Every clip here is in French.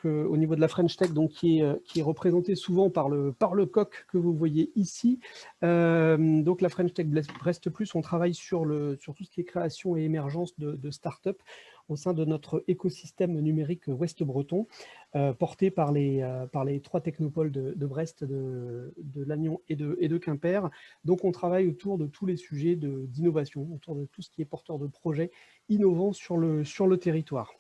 au niveau de la French Tech, donc qui est représenté souvent par le coq que vous voyez ici. Donc la French Tech Brest Plus, on travaille sur tout ce qui est création et émergence de start-up au sein de notre écosystème numérique ouest breton, porté par les 3 technopoles de Brest, de Lannion et de Quimper. Donc on travaille autour de tous les sujets d'innovation, autour de tout ce qui est porteur de projets innovants sur le territoire.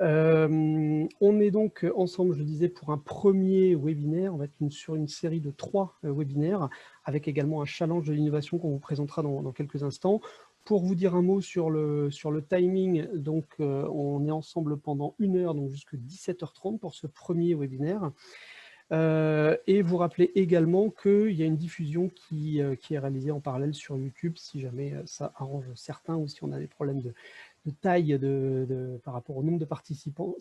On est donc ensemble, je disais, pour un premier webinaire. On va être sur une série de 3 webinaires, avec également un challenge de l'innovation qu'on vous présentera dans quelques instants. Pour vous dire un mot sur le timing, donc on est ensemble pendant 1 heure, donc jusqu'à 17h30 pour ce premier webinaire. Et vous rappelez également qu'il y a une diffusion qui est réalisée en parallèle sur YouTube, si jamais ça arrange certains ou si on a des problèmes de taille par rapport au nombre de participants,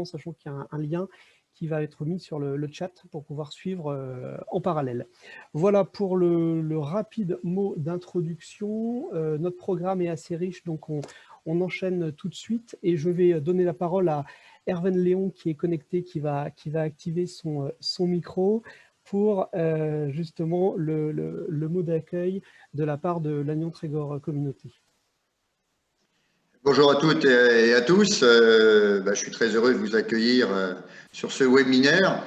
sachant qu'il y a un lien qui va être mis sur le chat pour pouvoir suivre en parallèle. Voilà pour le rapide mot d'introduction. Notre programme est assez riche, donc on enchaîne tout de suite et je vais donner la parole à Erwan Léon qui est connecté, qui va activer son micro pour justement le mot d'accueil de la part de Lannion Trégor Communauté. Bonjour à toutes et à tous. Je suis très heureux de vous accueillir sur ce webinaire.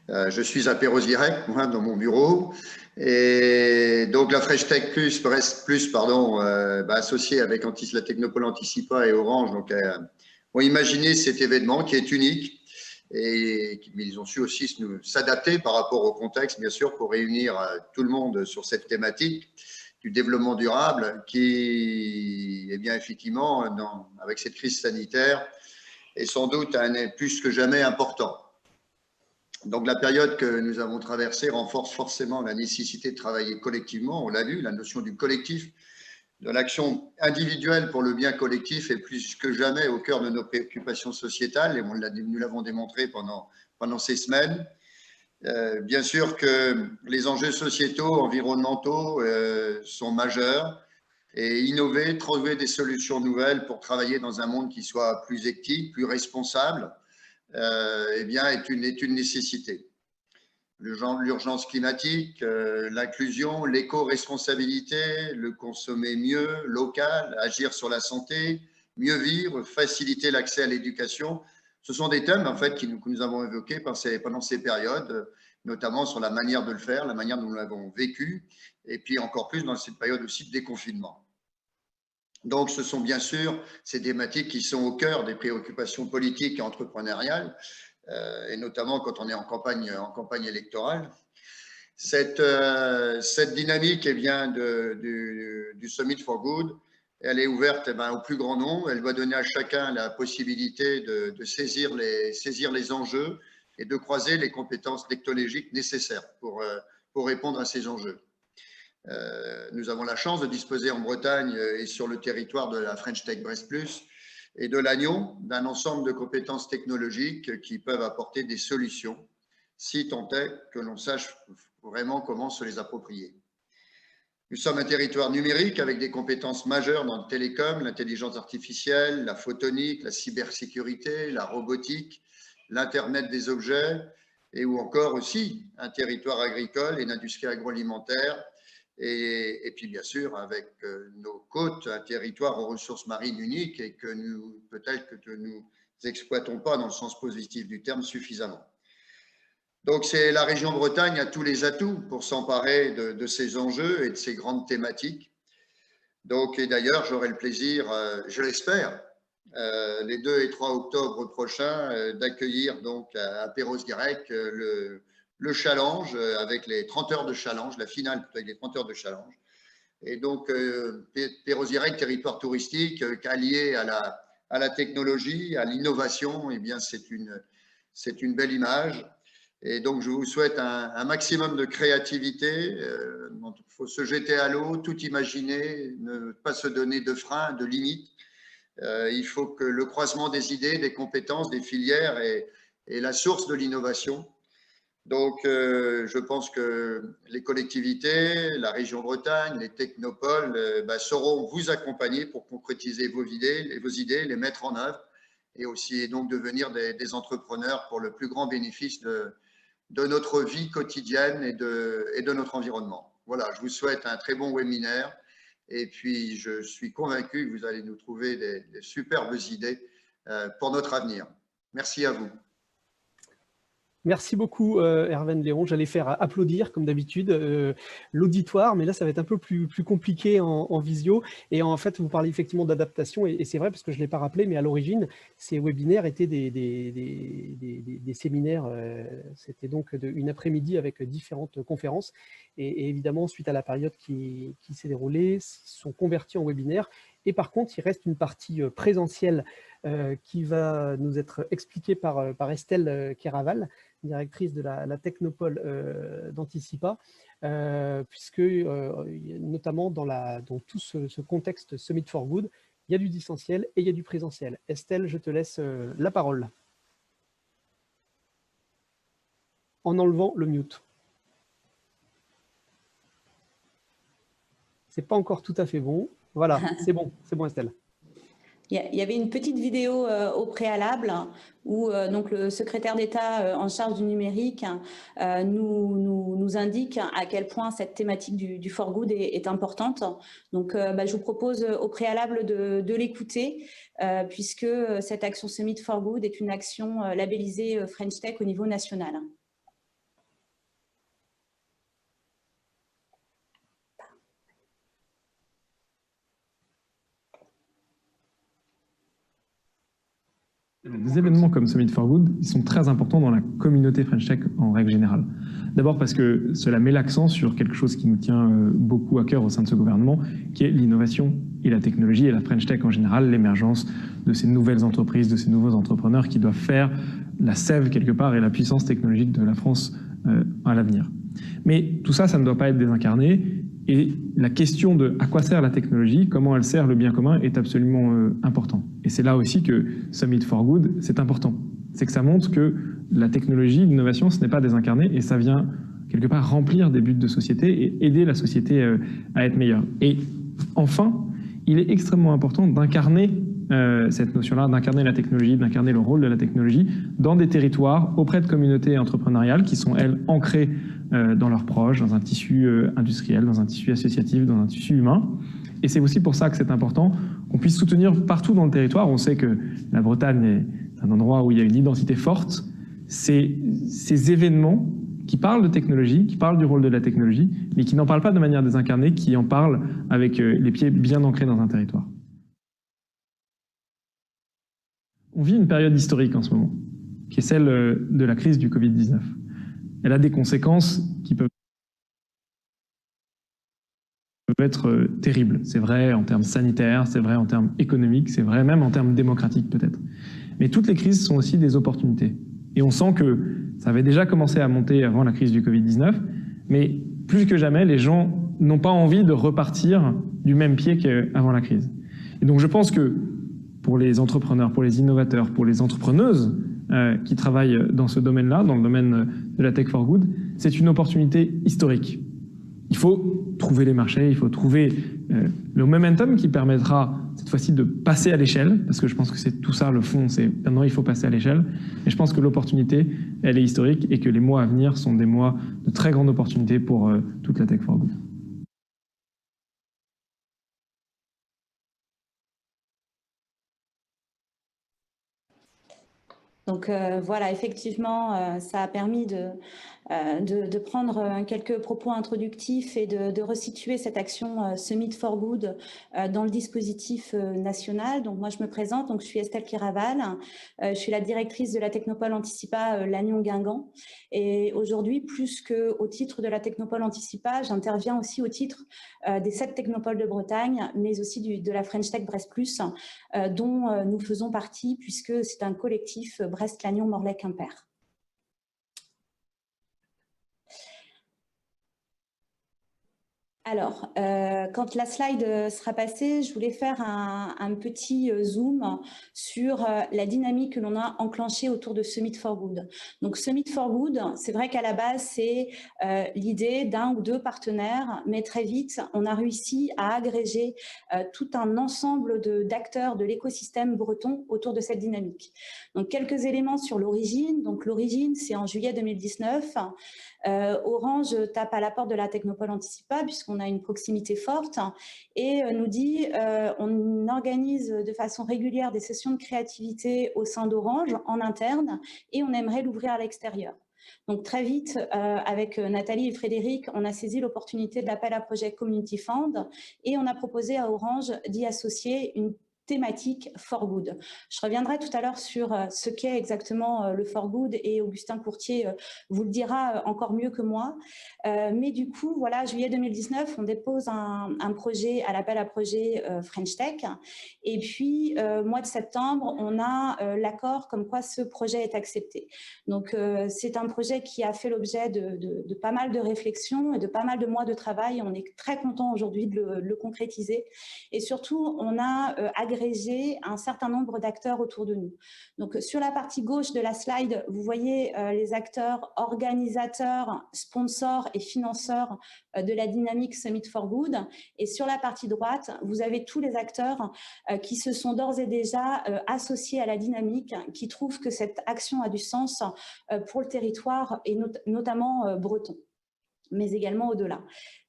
Je suis à Perros-Guirec, moi, dans mon bureau. Et donc, la Fresh Tech Brest Plus, associée avec la Technopole Anticipa et Orange, ont imaginé cet événement qui est unique. Mais ils ont su aussi s'adapter par rapport au contexte, bien sûr, pour réunir tout le monde sur cette thématique du développement durable qui, effectivement, avec cette crise sanitaire, est sans doute plus que jamais important. Donc, la période que nous avons traversée renforce forcément la nécessité de travailler collectivement. On l'a vu, la notion du collectif, de l'action individuelle pour le bien collectif est plus que jamais au cœur de nos préoccupations sociétales et nous l'avons démontré pendant ces semaines. Bien sûr que les enjeux sociétaux, environnementaux sont majeurs et innover, trouver des solutions nouvelles pour travailler dans un monde qui soit plus éthique, plus responsable, est une nécessité. L'urgence climatique, l'inclusion, l'éco-responsabilité, le consommer mieux, local, agir sur la santé, mieux vivre, faciliter l'accès à l'éducation. Ce sont des thèmes en fait que nous avons évoqués pendant ces périodes, notamment sur la manière de le faire, la manière dont nous l'avons vécu, et puis encore plus dans cette période aussi de déconfinement. Donc, ce sont bien sûr ces thématiques qui sont au cœur des préoccupations politiques et entrepreneuriales, et notamment quand on est en campagne électorale. Cette dynamique du Summit for Good, elle est ouverte au plus grand nombre. Elle doit donner à chacun la possibilité de saisir les enjeux et de croiser les compétences technologiques nécessaires pour répondre à ces enjeux. Nous avons la chance de disposer en Bretagne et sur le territoire de la French Tech Brest Plus et de Lannion d'un ensemble de compétences technologiques qui peuvent apporter des solutions, si tant est que l'on sache vraiment comment se les approprier. Nous sommes un territoire numérique avec des compétences majeures dans le télécom, l'intelligence artificielle, la photonique, la cybersécurité, la robotique, l'Internet des objets, et ou encore aussi un territoire agricole et une industrie agroalimentaire, et puis bien sûr avec nos côtes, un territoire aux ressources marines uniques et que peut-être que nous n'exploitons pas dans le sens positif du terme suffisamment. Donc, c'est la région Bretagne a tous les atouts pour s'emparer de ces enjeux et de ces grandes thématiques. Donc, et d'ailleurs, j'aurai le plaisir, je l'espère, les 2 et 3 octobre prochains, d'accueillir donc à Perros-Guirec le challenge avec les 30 heures de challenge, la finale plutôt avec les 30 heures de challenge. Et donc, Perros-Guirec, territoire touristique, allié à la technologie, à l'innovation, eh bien, c'est une belle image. Et donc, je vous souhaite un maximum de créativité. Il faut se jeter à l'eau, tout imaginer, ne pas se donner de freins, de limites. Il faut que le croisement des idées, des compétences, des filières est la source de l'innovation. Donc, je pense que les collectivités, la région Bretagne, les technopoles sauront vous accompagner pour concrétiser vos idées, les mettre en œuvre et aussi donc devenir des entrepreneurs pour le plus grand bénéfice de notre vie quotidienne et de notre environnement. Voilà, je vous souhaite un très bon webinaire et puis je suis convaincu que vous allez nous trouver des superbes idées pour notre avenir. Merci à vous. Merci beaucoup, Hervé Léon. J'allais faire applaudir, comme d'habitude, l'auditoire, mais là, ça va être un peu plus compliqué en visio. Et en fait, vous parlez effectivement d'adaptation, et c'est vrai, parce que je ne l'ai pas rappelé, mais à l'origine, ces webinaires étaient des séminaires. C'était donc une après-midi avec différentes conférences. Et évidemment, suite à la période qui s'est déroulée, ils sont convertis en webinaires. Et par contre, il reste une partie présentielle qui va nous être expliquée par Estelle Keraval, directrice de la Technopole d'Anticipa, puisque notamment dans tout ce contexte Summit for Good, il y a du distanciel et il y a du présentiel. Estelle, je te laisse la parole. En enlevant le mute. C'est pas encore tout à fait bon. Voilà, c'est bon Estelle. Il y avait une petite vidéo au préalable où donc le secrétaire d'État en charge du numérique nous indique à quel point cette thématique du for good est importante. Donc, je vous propose au préalable de l'écouter puisque cette action Summit for Good est une action labellisée French Tech au niveau national. Des événements comme Summit for Good, ils sont très importants dans la communauté French Tech en règle générale. D'abord parce que cela met l'accent sur quelque chose qui nous tient beaucoup à cœur au sein de ce gouvernement, qui est l'innovation et la technologie et la French Tech en général, l'émergence de ces nouvelles entreprises, de ces nouveaux entrepreneurs qui doivent faire la sève quelque part et la puissance technologique de la France à l'avenir. Mais tout ça, ça ne doit pas être désincarné. Et la question de à quoi sert la technologie, comment elle sert le bien commun est absolument important. Et c'est là aussi que Summit for Good, c'est important. C'est que ça montre que la technologie, l'innovation, ce n'est pas désincarné et ça vient quelque part remplir des buts de société et aider la société à être meilleure. Et enfin, il est extrêmement important d'incarner cette notion-là, d'incarner la technologie, d'incarner le rôle de la technologie dans des territoires auprès de communautés entrepreneuriales qui sont, elles, ancrées dans leurs proches, dans un tissu industriel, dans un tissu associatif, dans un tissu humain. Et c'est aussi pour ça que c'est important qu'on puisse soutenir partout dans le territoire. On sait que la Bretagne est un endroit où il y a une identité forte. Ces événements qui parlent de technologie, qui parlent du rôle de la technologie, mais qui n'en parlent pas de manière désincarnée, qui en parlent avec les pieds bien ancrés dans un territoire. On vit une période historique en ce moment, qui est celle de la crise du Covid-19. Elle a des conséquences qui peuvent être terribles. C'est vrai en termes sanitaires, c'est vrai en termes économiques, c'est vrai même en termes démocratiques peut-être. Mais toutes les crises sont aussi des opportunités. Et on sent que ça avait déjà commencé à monter avant la crise du Covid-19, mais plus que jamais, les gens n'ont pas envie de repartir du même pied qu'avant la crise. Et donc je pense que pour les entrepreneurs, pour les innovateurs, pour les entrepreneuses qui travaillent dans ce domaine-là, dans le domaine de la Tech for Good, c'est une opportunité historique. Il faut trouver les marchés, il faut trouver le momentum qui permettra cette fois-ci de passer à l'échelle, parce que je pense que c'est tout ça le fond, c'est maintenant il faut passer à l'échelle. Et je pense que l'opportunité, elle est historique et que les mois à venir sont des mois de très grande opportunité pour toute la Tech for Good. Donc voilà, effectivement, ça a permis de prendre quelques propos introductifs et de resituer cette action Summit for Good dans le dispositif national. Donc moi, je me présente, donc je suis Estelle Keraval, je suis la directrice de la Technopole Anticipa Lannion-Guingamp. Et aujourd'hui, plus qu'au titre de la Technopole Anticipa, j'interviens aussi au titre des 7 technopoles de Bretagne, mais aussi de la French Tech Brest Plus, dont nous faisons partie, puisque c'est un collectif Brest, Lannion, Morlaix, Quimper. Alors, quand la slide sera passée, je voulais faire un petit zoom sur la dynamique que l'on a enclenchée autour de Summit for Good. Donc, Summit for Good, c'est vrai qu'à la base, c'est l'idée d'un ou deux partenaires, mais très vite, on a réussi à agréger tout un ensemble d'acteurs de l'écosystème breton autour de cette dynamique. Donc, quelques éléments sur l'origine. Donc, l'origine, c'est en juillet 2019. Orange tape à la porte de la Technopole Anticipa puisqu'on a une proximité forte et nous dit on organise de façon régulière des sessions de créativité au sein d'Orange en interne et on aimerait l'ouvrir à l'extérieur. Donc très vite, avec Nathalie et Frédéric, on a saisi l'opportunité de l'appel à projet Community Fund et on a proposé à Orange d'y associer une thématique for good. Je reviendrai tout à l'heure sur ce qu'est exactement le for good et Augustin Courtier vous le dira encore mieux que moi. Mais du coup, voilà, juillet 2019, on dépose un projet à l'appel à projet French Tech. Et puis, mois de septembre, on a l'accord comme quoi ce projet est accepté. Donc, c'est un projet qui a fait l'objet de pas mal de réflexions et de pas mal de mois de travail. On est très content aujourd'hui de le concrétiser. Et surtout, on a agrégé un certain nombre d'acteurs autour de nous. Donc, sur la partie gauche de la slide, vous voyez les acteurs organisateurs, sponsors et financeurs de la dynamique Summit for Good. Et sur la partie droite, vous avez tous les acteurs qui se sont d'ores et déjà associés à la dynamique, qui trouvent que cette action a du sens pour le territoire et notamment breton, mais également au-delà.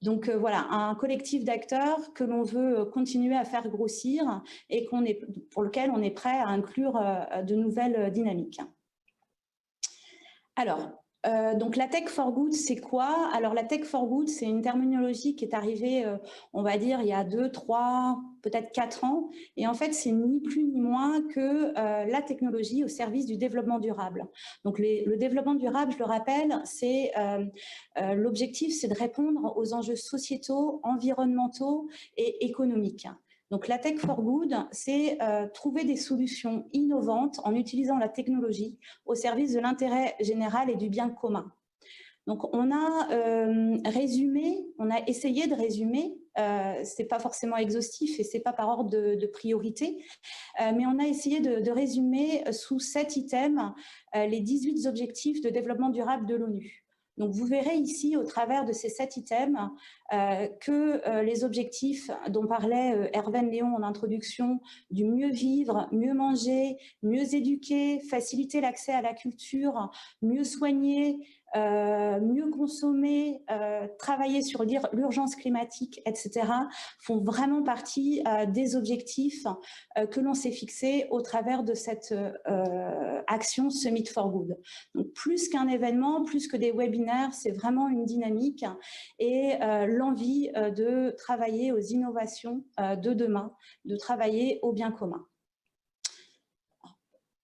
Donc voilà, un collectif d'acteurs que l'on veut continuer à faire grossir et pour lequel on est prêt à inclure de nouvelles dynamiques. Alors, donc la Tech for Good, c'est quoi? Alors la Tech for Good, c'est une terminologie qui est arrivée, on va dire, il y a 2, 3, peut-être 4 ans. Et en fait, c'est ni plus ni moins que la technologie au service du développement durable. Donc le développement durable, je le rappelle, c'est l'objectif, c'est de répondre aux enjeux sociétaux, environnementaux et économiques. Donc la Tech for Good, c'est trouver des solutions innovantes en utilisant la technologie au service de l'intérêt général et du bien commun. Donc on a essayé de résumer, c'est pas forcément exhaustif et c'est pas par ordre de priorité, mais on a essayé de résumer sous 7 items les 18 objectifs de développement durable de l'ONU. Donc, vous verrez ici, au travers de ces 7 items, que les objectifs dont parlait Hervé Léon en introduction, du mieux vivre, mieux manger, mieux éduquer, faciliter l'accès à la culture, mieux soigner, mieux consommer, travailler sur l'urgence climatique, etc., font vraiment partie des objectifs que l'on s'est fixés au travers de cette action Summit for Good. Donc, plus qu'un événement, plus que des webinaires, c'est vraiment une dynamique et l'envie de travailler aux innovations de demain, de travailler au bien commun.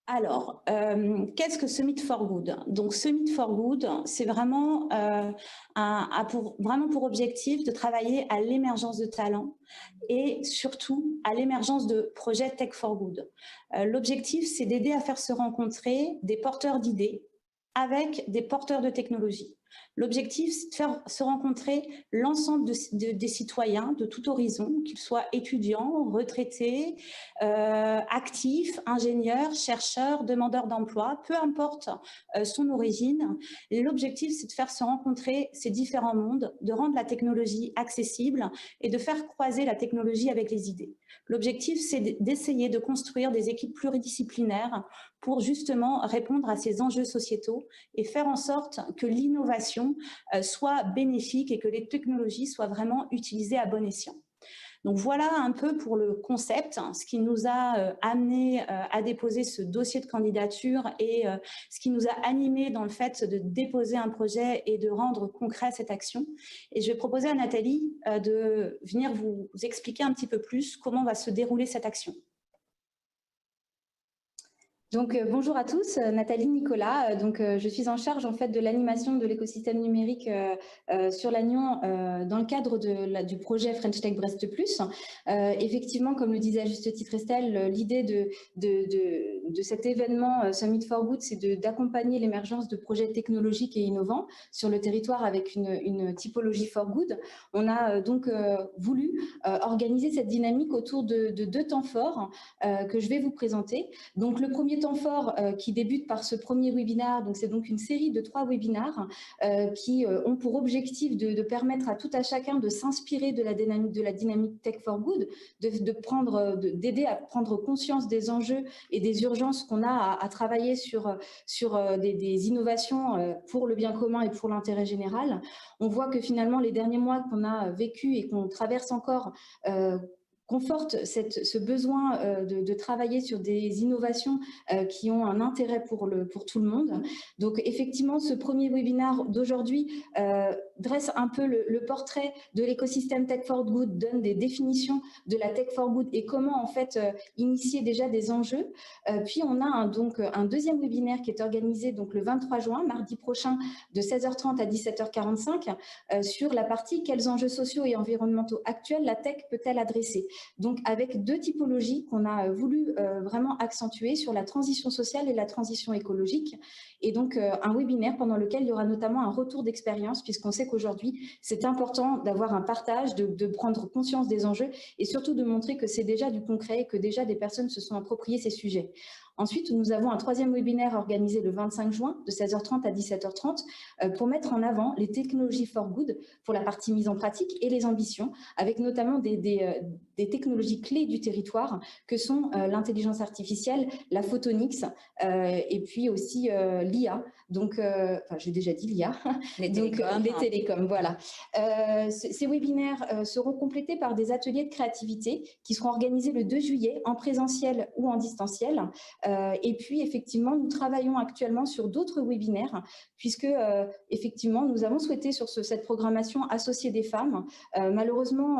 Alors, qu'est-ce que Summit for Good? Donc, Summit for Good, c'est vraiment, vraiment pour objectif de travailler à l'émergence de talents et surtout à l'émergence de projets Tech for Good. L'objectif, c'est d'aider à faire se rencontrer des porteurs d'idées avec des porteurs de technologies. L'objectif, c'est de faire se rencontrer l'ensemble des citoyens de tout horizon, qu'ils soient étudiants, retraités, actifs, ingénieurs, chercheurs, demandeurs d'emploi, peu importe son origine. L'objectif, c'est de faire se rencontrer ces différents mondes, de rendre la technologie accessible et de faire croiser la technologie avec les idées. L'objectif, c'est d'essayer de construire des équipes pluridisciplinaires pour justement répondre à ces enjeux sociétaux et faire en sorte que l'innovation soit bénéfique et que les technologies soient vraiment utilisées à bon escient. Donc voilà un peu pour le concept, ce qui nous a amené à déposer ce dossier de candidature et ce qui nous a animé dans le fait de déposer un projet et de rendre concret cette action. Et je vais proposer à Nathalie de venir vous expliquer un petit peu plus comment va se dérouler cette action. Donc bonjour à tous, Nathalie Nicolas. Je suis en charge en fait de l'animation de l'écosystème numérique sur Lannion dans le cadre du projet French Tech Brest Plus. Effectivement, comme le disait à juste titre Estelle, l'idée de cet événement Summit for Good, c'est d'accompagner l'émergence de projets technologiques et innovants sur le territoire avec une typologie for good. On a donc voulu organiser cette dynamique autour de 2 temps forts que je vais vous présenter. Donc le premier temps fort qui débute par ce premier webinaire, donc c'est donc une série de 3 webinaires qui ont pour objectif de permettre à tout à chacun de s'inspirer de la dynamique Tech for Good, d'aider à prendre conscience des enjeux et des urgences qu'on a à travailler sur des innovations pour le bien commun et pour l'intérêt général. On voit que finalement les derniers mois qu'on a vécu et qu'on traverse encore conforte ce besoin de travailler sur des innovations qui ont un intérêt pour tout le monde. Donc effectivement, ce premier webinaire d'aujourd'hui dresse un peu le portrait de l'écosystème Tech for Good, donne des définitions de la Tech for Good et comment en fait initier déjà des enjeux. Puis on a donc un deuxième webinaire qui est organisé donc le 23 juin, mardi prochain, de 16h30 à 17h45 sur la partie « Quels enjeux sociaux et environnementaux actuels la tech peut-elle adresser ?» Donc, avec 2 typologies qu'on a voulu vraiment accentuer sur la transition sociale et la transition écologique. Et donc, un webinaire pendant lequel il y aura notamment un retour d'expérience, puisqu'on sait qu'aujourd'hui, c'est important d'avoir un partage, de prendre conscience des enjeux et surtout de montrer que c'est déjà du concret et que déjà des personnes se sont appropriées ces sujets. Ensuite, nous avons un 3e webinaire organisé le 25 juin de 16h30 à 17h30 pour mettre en avant les technologies for good pour la partie mise en pratique et les ambitions, avec notamment des technologies clés du territoire que sont l'intelligence artificielle, la photonics et puis aussi l'IA. Donc, enfin, j'ai déjà dit l'IA, les télécoms, voilà. Ces webinaires seront complétés par des ateliers de créativité qui seront organisés le 2 juillet en présentiel ou en distanciel. Et puis, effectivement, nous travaillons actuellement sur d'autres webinaires puisque, effectivement, nous avons souhaité sur cette programmation associer des femmes. Malheureusement,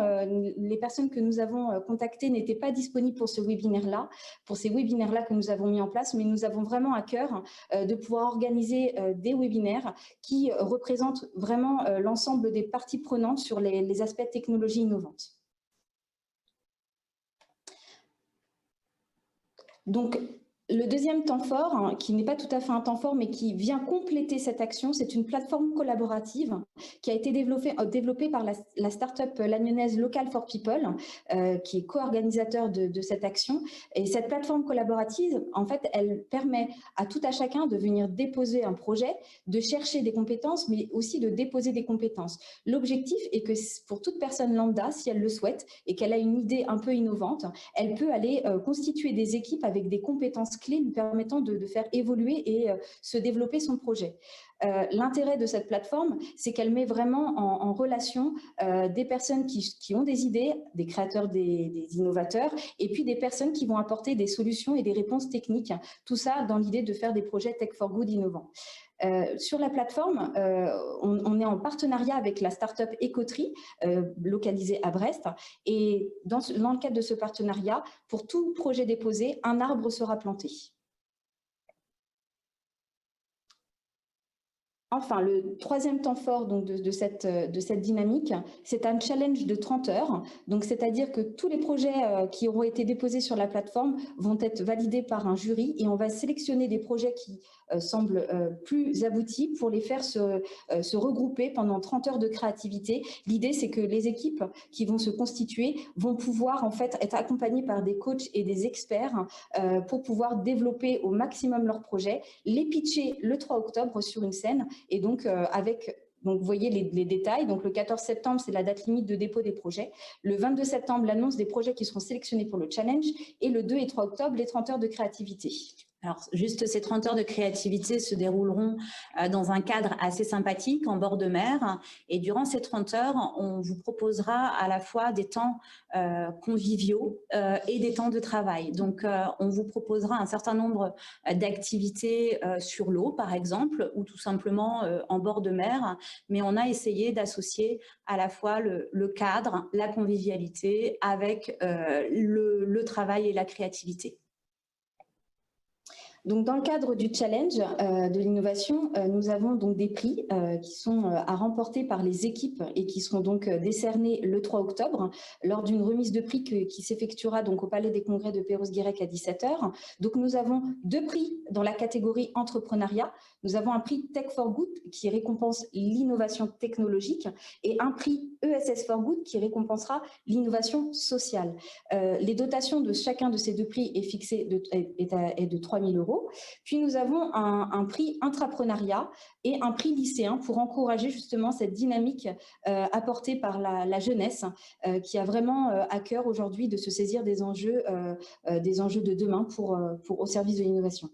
les personnes que nous avons contactées n'étaient pas disponibles pour ce webinaire-là, pour ces webinaires-là que nous avons mis en place, mais nous avons vraiment à cœur de pouvoir organiser des webinaires qui représentent vraiment l'ensemble des parties prenantes sur les aspects technologies innovantes. Donc, le deuxième temps fort, qui n'est pas tout à fait un temps fort, mais qui vient compléter cette action, c'est une plateforme collaborative qui a été développée par la start-up lanyonaise Local for People, qui est co-organisateur de cette action. Et cette plateforme collaborative, en fait, elle permet à tout à chacun de venir déposer un projet, de chercher des compétences, mais aussi de déposer des compétences. L'objectif est que pour toute personne lambda, si elle le souhaite et qu'elle a une idée un peu innovante, elle peut aller constituer des équipes avec des compétences clés lui permettant de faire évoluer et se développer son projet. L'intérêt de cette plateforme, c'est qu'elle met vraiment en relation des personnes qui ont des idées, des créateurs, des innovateurs, et puis des personnes qui vont apporter des solutions et des réponses techniques. Tout ça dans l'idée de faire des projets Tech for Good innovants. Sur la plateforme, on est en partenariat avec la start-up Ecotree, localisée à Brest. Et dans le cadre de ce partenariat, pour tout projet déposé, un arbre sera planté. Enfin, le troisième temps fort donc, de cette dynamique, c'est un challenge de 30 heures. Donc, c'est-à-dire que tous les projets qui auront été déposés sur la plateforme vont être validés par un jury et on va sélectionner des projets qui semblent plus aboutis pour les faire se regrouper pendant 30 heures de créativité. L'idée, c'est que les équipes qui vont se constituer vont pouvoir en fait être accompagnées par des coachs et des experts pour pouvoir développer au maximum leurs projets, les pitcher le 3 octobre sur une scène. Et donc, donc, vous voyez les détails. Donc, le 14 septembre, c'est la date limite de dépôt des projets. Le 22 septembre, l'annonce des projets qui seront sélectionnés pour le challenge. Et le 2 et 3 octobre, les 30 heures de créativité. Alors, juste ces 30 heures de créativité se dérouleront dans un cadre assez sympathique, en bord de mer. Et durant ces 30 heures, on vous proposera à la fois des temps conviviaux et des temps de travail. Donc, on vous proposera un certain nombre d'activités sur l'eau, par exemple, ou tout simplement en bord de mer. Mais on a essayé d'associer à la fois le cadre, la convivialité avec le travail et la créativité. Donc, dans le cadre du challenge de l'innovation, nous avons donc des prix qui sont à remporter par les équipes et qui seront donc décernés le 3 octobre lors d'une remise de prix qui s'effectuera donc au Palais des Congrès de Perros-Guirec à 17 h. Donc, nous avons 2 prix dans la catégorie entrepreneuriat. Nous avons un prix Tech for Good qui récompense l'innovation technologique et un prix ESS for Good qui récompensera l'innovation sociale. Les dotations de chacun de ces 2 prix est fixée est de 3 000 €. Puis nous avons un prix intrapreneuriat et un prix lycéen pour encourager justement cette dynamique apportée par la jeunesse qui a vraiment à cœur aujourd'hui de se saisir des enjeux de demain au service de l'innovation.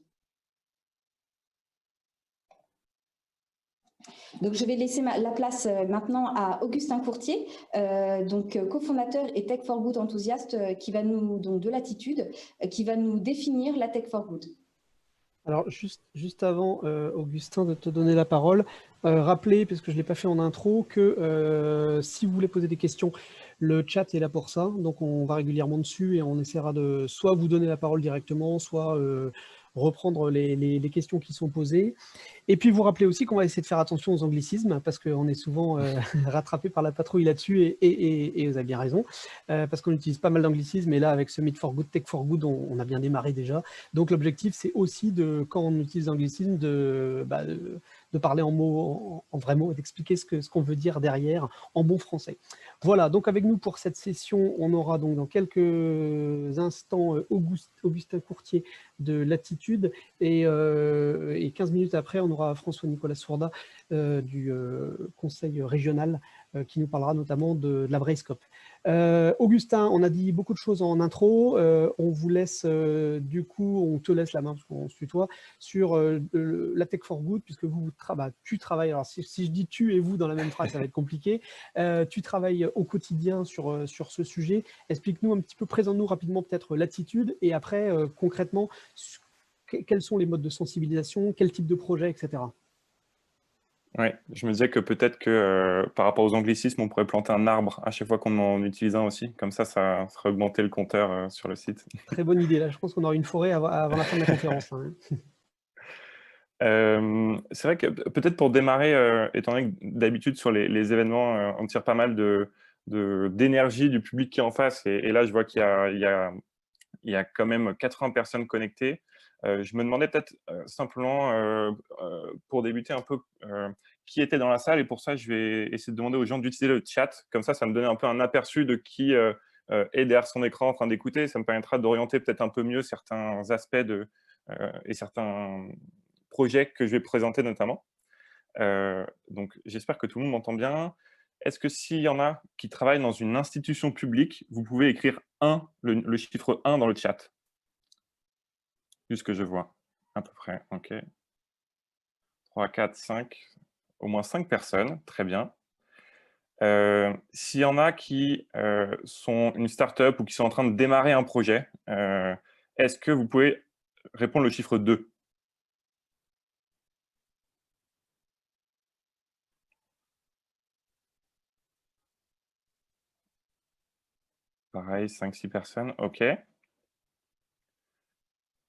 Donc, je vais laisser la place maintenant à Augustin Courtier, donc cofondateur et Tech for Good enthousiaste qui va nous, donc de Latitude, qui va nous définir la Tech for Good. Alors, juste avant, Augustin, de te donner la parole, rappelez, parce que je ne l'ai pas fait en intro, que si vous voulez poser des questions, le chat est là pour ça. Donc, on va régulièrement dessus et on essaiera de soit vous donner la parole directement, soit reprendre les questions qui sont posées. Et puis, vous rappelez aussi qu'on va essayer de faire attention aux anglicismes, parce qu'on est souvent rattrapé par la patrouille là-dessus, et vous avez bien raison, parce qu'on utilise pas mal d'anglicismes, et là, avec ce Meet for Good, Tech for Good, on a bien démarré déjà. Donc, l'objectif, c'est aussi, quand on utilise l'anglicisme, de parler en mots, en vrais mots, et d'expliquer ce qu'on veut dire derrière, en bon français. Voilà, donc avec nous pour cette session, on aura donc dans quelques instants Augustin Courtier de Latitude, et 15 minutes après, on aura François-Nicolas Sourda du conseil régional qui nous parlera notamment de la Brayscope. Augustin, on a dit beaucoup de choses en intro, on vous laisse, du coup, on te laisse la main, parce qu'on se tutoie, sur la Tech for Good, puisque tu travailles, alors si je dis tu et vous dans la même phrase, ça va être compliqué, tu travailles au quotidien sur ce sujet. Explique-nous un petit peu, présente-nous rapidement peut-être Latitude, et après, concrètement, quels sont les modes de sensibilisation, quel type de projet, etc. Oui, je me disais que peut-être que par rapport aux anglicismes, on pourrait planter un arbre à chaque fois qu'on en utilise un aussi. Comme ça ferait augmenter le compteur sur le site. Très bonne idée, là. Je pense qu'on aura une forêt avant la fin de la conférence. Hein. C'est vrai que peut-être pour démarrer, étant donné que d'habitude sur les événements, on tire pas mal d'énergie du public qui est en face. Et là, je vois qu'il y a quand même 80 personnes connectées. Je me demandais peut-être simplement, pour débuter un peu, qui était dans la salle. Et pour ça, je vais essayer de demander aux gens d'utiliser le chat. Comme ça me donnait un peu un aperçu de qui est derrière son écran en train d'écouter. Ça me permettra d'orienter peut-être un peu mieux certains aspects et certains projets que je vais présenter notamment. Donc, j'espère que tout le monde m'entend bien. Est-ce que s'il y en a qui travaillent dans une institution publique, vous pouvez écrire 1, le chiffre 1 dans le chat? Juste que je vois, à peu près. OK. 3, 4, 5. Au moins 5 personnes. Très bien. S'il y en a qui sont une start-up ou qui sont en train de démarrer un projet, est-ce que vous pouvez répondre le chiffre 2? Pareil, 5-6 personnes. OK.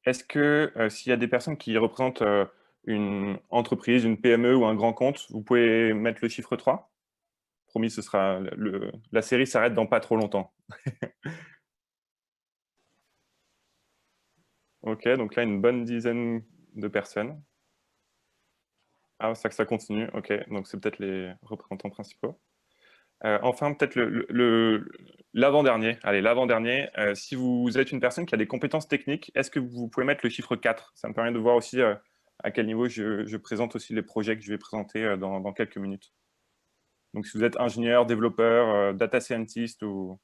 Est-ce que s'il y a des personnes qui représentent une entreprise, une PME ou un grand compte, vous pouvez mettre le chiffre 3? Promis, la série s'arrête dans pas trop longtemps. OK, donc là, une bonne dizaine de personnes. Ah, ça continue. OK, donc c'est peut-être les représentants principaux. Enfin, peut-être l'avant-dernier. Allez, l'avant-dernier. Si vous êtes une personne qui a des compétences techniques, est-ce que vous pouvez mettre le chiffre 4? Ça me permet de voir aussi à quel niveau je présente aussi les projets que je vais présenter dans quelques minutes. Donc, si vous êtes ingénieur, développeur, data scientist ou...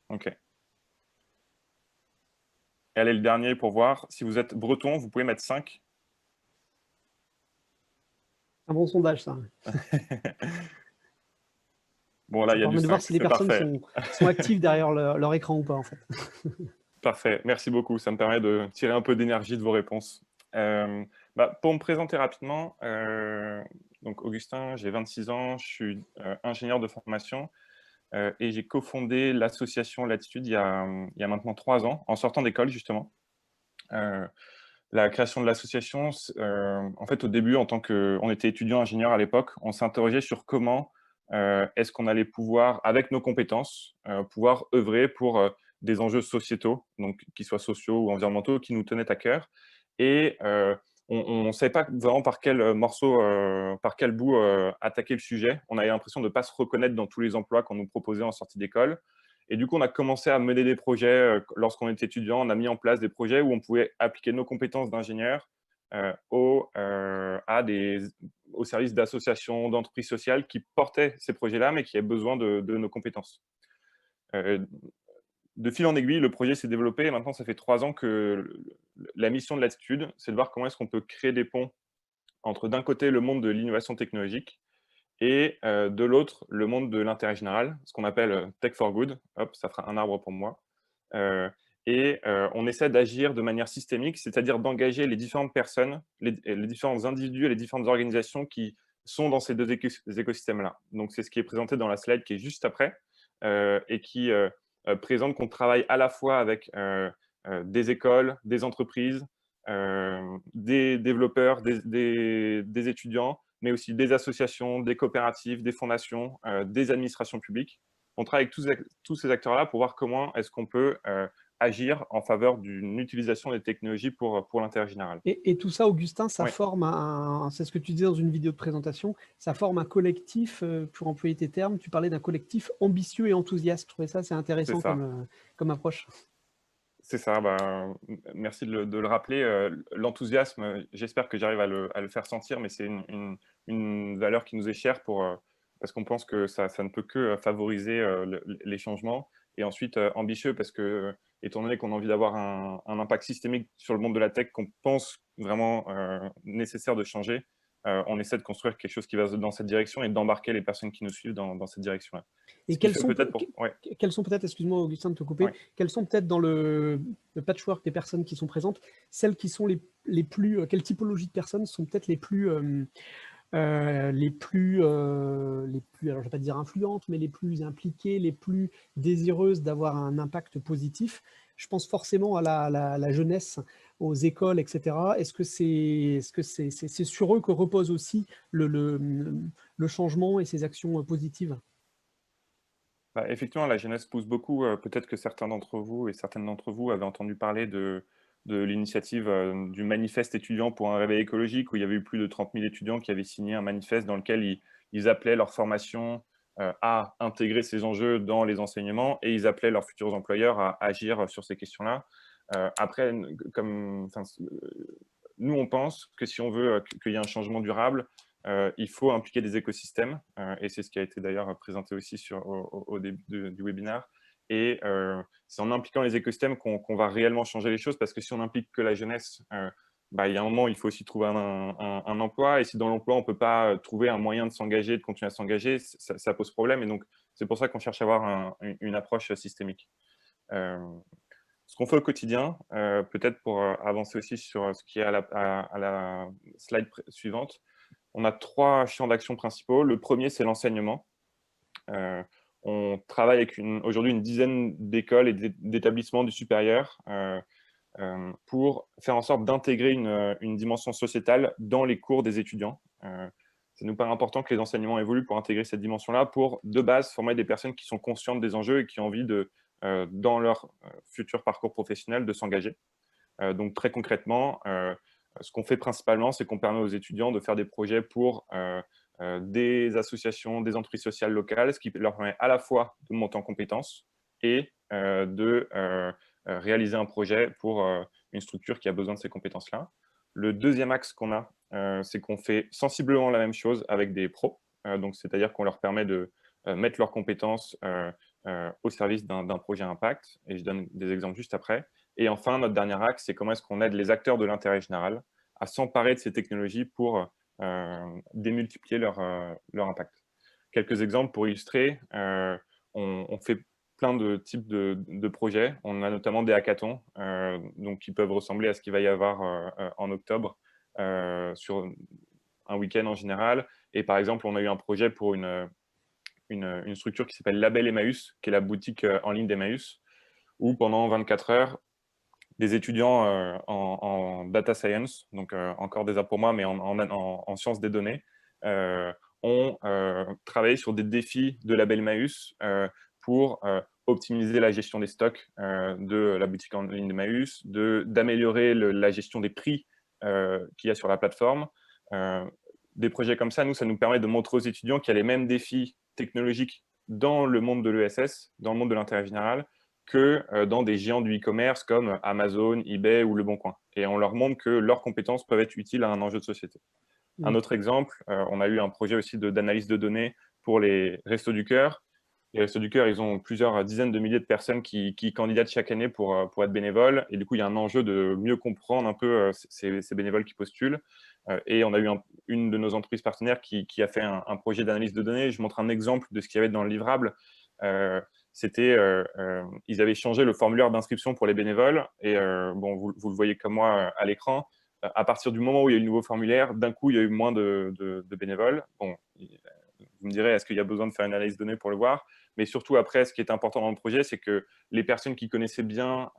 OK. Et allez, le dernier pour voir. Si vous êtes breton, vous pouvez mettre 5. Un bon sondage, ça. Bon, là, ça il y a permet du de voir 5, si les c'est personnes parfait. sont actives derrière leur écran ou pas, en fait. Parfait, merci beaucoup. Ça me permet de tirer un peu d'énergie de vos réponses. Pour me présenter rapidement, donc Augustin, j'ai 26 ans, je suis ingénieur de formation. et j'ai cofondé l'association Latitude il y a maintenant 3 ans, en sortant d'école justement. La création de l'association, en fait, au début, on était étudiant ingénieur à l'époque, on s'interrogeait sur comment est-ce qu'on allait pouvoir, avec nos compétences, pouvoir œuvrer pour des enjeux sociétaux, donc qu'ils soient sociaux ou environnementaux, qui nous tenaient à cœur. Et on ne savait pas vraiment par quel morceau, par quel bout attaquer le sujet. On avait l'impression de ne pas se reconnaître dans tous les emplois qu'on nous proposait en sortie d'école. Et du coup, on a commencé à mener des projets. Lorsqu'on était étudiant, on a mis en place des projets où on pouvait appliquer nos compétences d'ingénieur au service d'associations, d'entreprises sociales qui portaient ces projets-là, mais qui avaient besoin de nos compétences. De fil en aiguille, le projet s'est développé et maintenant, ça fait 3 ans que la mission de Latitude, c'est de voir comment est-ce qu'on peut créer des ponts entre, d'un côté, le monde de l'innovation technologique et de l'autre, le monde de l'intérêt général, ce qu'on appelle Tech for Good. Hop, ça fera un arbre pour moi. On essaie d'agir de manière systémique, c'est-à-dire d'engager les différentes personnes, les différents individus et les différentes organisations qui sont dans ces deux écosystèmes-là. Donc, c'est ce qui est présenté dans la slide qui est juste après et qui présente qu'on travaille à la fois avec des écoles, des entreprises, des développeurs, des étudiants, mais aussi des associations, des coopératives, des fondations, des administrations publiques. On travaille avec tous ces acteurs-là pour voir comment est-ce qu'on peut agir en faveur d'une utilisation des technologies pour l'intérêt général. Et tout ça, Augustin, ça Oui. forme c'est ce que tu disais dans une vidéo de présentation, ça forme un collectif, pour employer tes termes, tu parlais d'un collectif ambitieux et enthousiaste. Je trouvais ça assez intéressant comme approche. C'est ça, merci de le rappeler. L'enthousiasme, j'espère que j'arrive à le faire sentir, mais c'est une valeur qui nous est chère parce qu'on pense que ça ne peut que favoriser les changements. Et ensuite, ambitieux, parce que, étant donné qu'on a envie d'avoir un impact systémique sur le monde de la tech, qu'on pense vraiment nécessaire de changer, on essaie de construire quelque chose qui va dans cette direction et d'embarquer les personnes qui nous suivent dans cette direction-là. Et quels sont peut-être, excuse-moi Augustin de te couper, quels sont peut-être dans le patchwork des personnes qui sont présentes, celles qui sont les plus, quelle typologie de personnes sont peut-être les plus, alors je ne vais pas dire influentes, mais les plus impliquées, les plus désireuses d'avoir un impact positif. Je pense forcément à la jeunesse, aux écoles, etc. Est-ce que c'est sur eux que repose aussi le changement et ces actions positives? Effectivement, la jeunesse pousse beaucoup. Peut-être que certains d'entre vous et certaines d'entre vous avaient entendu parler de l'initiative du manifeste étudiant pour un réveil écologique, où il y avait eu plus de 30 000 étudiants qui avaient signé un manifeste dans lequel ils appelaient leur formation à intégrer ces enjeux dans les enseignements et ils appelaient leurs futurs employeurs à agir sur ces questions-là. Après, nous, on pense que si on veut qu'il y ait un changement durable, il faut impliquer des écosystèmes, et c'est ce qui a été d'ailleurs présenté aussi au début du webinaire. Et c'est en impliquant les écosystèmes qu'on va réellement changer les choses, parce que si on implique que la jeunesse, il y a un moment, il faut aussi trouver un emploi, et si dans l'emploi, on ne peut pas trouver un moyen de s'engager, de continuer à s'engager, ça pose problème, et donc c'est pour ça qu'on cherche à avoir une approche systémique. Ce qu'on fait au quotidien, peut-être pour avancer aussi sur ce qui est à la slide suivante, on a 3 champs d'action principaux. Le premier, c'est l'enseignement. On travaille avec aujourd'hui une dizaine d'écoles et d'établissements du supérieur pour faire en sorte d'intégrer une dimension sociétale dans les cours des étudiants. Ça nous paraît important que les enseignements évoluent pour intégrer cette dimension-là, pour de base former des personnes qui sont conscientes des enjeux et qui ont envie dans leur futur parcours professionnel de s'engager. Donc très concrètement, ce qu'on fait principalement, c'est qu'on permet aux étudiants de faire des projets pour des associations, des entreprises sociales locales, ce qui leur permet à la fois de monter en compétences et de réaliser un projet pour une structure qui a besoin de ces compétences-là. Le deuxième axe qu'on a, c'est qu'on fait sensiblement la même chose avec des pros, c'est-à-dire qu'on leur permet de mettre leurs compétences au service d'un projet impact, et je donne des exemples juste après. Et enfin, notre dernier axe, c'est comment est-ce qu'on aide les acteurs de l'intérêt général à s'emparer de ces technologies pour démultiplier leur impact. Quelques exemples pour illustrer. On fait plein de types de projets. On a notamment des hackathons qui peuvent ressembler à ce qu'il va y avoir en octobre sur un week-end en général. Et par exemple, on a eu un projet pour une une structure qui s'appelle Label Emmaüs, qui est la boutique en ligne d'Emmaüs, où pendant 24 heures, des étudiants en data science, donc encore des apps pour moi, mais en sciences des données, ont travaillé sur des défis de Label Emmaüs pour optimiser la gestion des stocks de la boutique en ligne d'Emmaüs, d'améliorer la gestion des prix qu'il y a sur la plateforme. Des projets comme ça, ça nous permet de montrer aux étudiants qu'il y a les mêmes défis technologiques dans le monde de l'ESS, dans le monde de l'intérêt général, que dans des géants du e-commerce comme Amazon, eBay ou Le Bon Coin. Et on leur montre que leurs compétences peuvent être utiles à un enjeu de société. Un autre exemple, on a eu un projet aussi d'analyse de données pour les Restos du Cœur. Les Restos du Cœur, ils ont plusieurs dizaines de milliers de personnes qui candidatent chaque année pour être bénévoles. Et du coup, il y a un enjeu de mieux comprendre un peu ces bénévoles qui postulent. Et on a eu une de nos entreprises partenaires qui a fait un projet d'analyse de données. Je montre un exemple de ce qu'il y avait dans le livrable. Ils avaient changé le formulaire d'inscription pour les bénévoles. Et bon, vous le voyez comme moi à l'écran. À partir du moment où il y a eu le nouveau formulaire, d'un coup, il y a eu moins de bénévoles. Bon, vous me direz, est-ce qu'il y a besoin de faire une analyse de données pour le voir? Mais surtout, après, ce qui est important dans le projet, c'est que les personnes qui connaissaient bien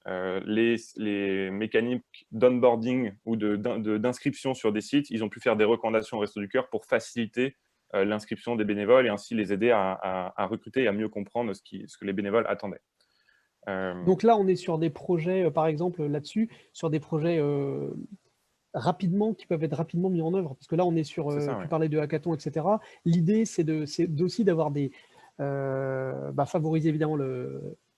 les mécaniques d'onboarding ou d'inscription sur des sites, ils ont pu faire des recommandations au Resto du Cœur pour faciliter l'inscription des bénévoles et ainsi les aider à recruter et à mieux comprendre ce que les bénévoles attendaient. Donc là, on est sur des projets, par exemple, là-dessus, sur des projets qui peuvent être rapidement mis en œuvre. Parce que là, on est sur, tu parlais de hackathon, etc. L'idée, c'est aussi d'avoir favoriser évidemment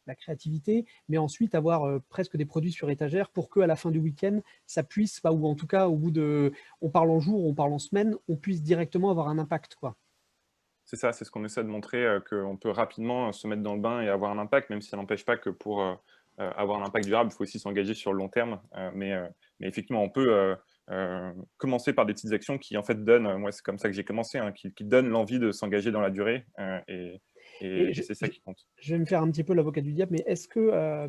la créativité, mais ensuite avoir presque des produits sur étagère pour qu'à la fin du week-end, ça puisse, ou en tout cas, au bout de, on parle en jour, on parle en semaine, on puisse directement avoir un impact, quoi. C'est ça, c'est ce qu'on essaie de montrer, qu'on peut rapidement se mettre dans le bain et avoir un impact, même si ça n'empêche pas que pour avoir un impact durable, il faut aussi s'engager sur le long terme. Mais effectivement, on peut commencer par des petites actions qui, en fait, donnent, moi, c'est comme ça que j'ai commencé, hein, qui donnent l'envie de s'engager dans la durée. Et c'est ça qui compte. Je vais me faire un petit peu l'avocat du diable, mais est-ce que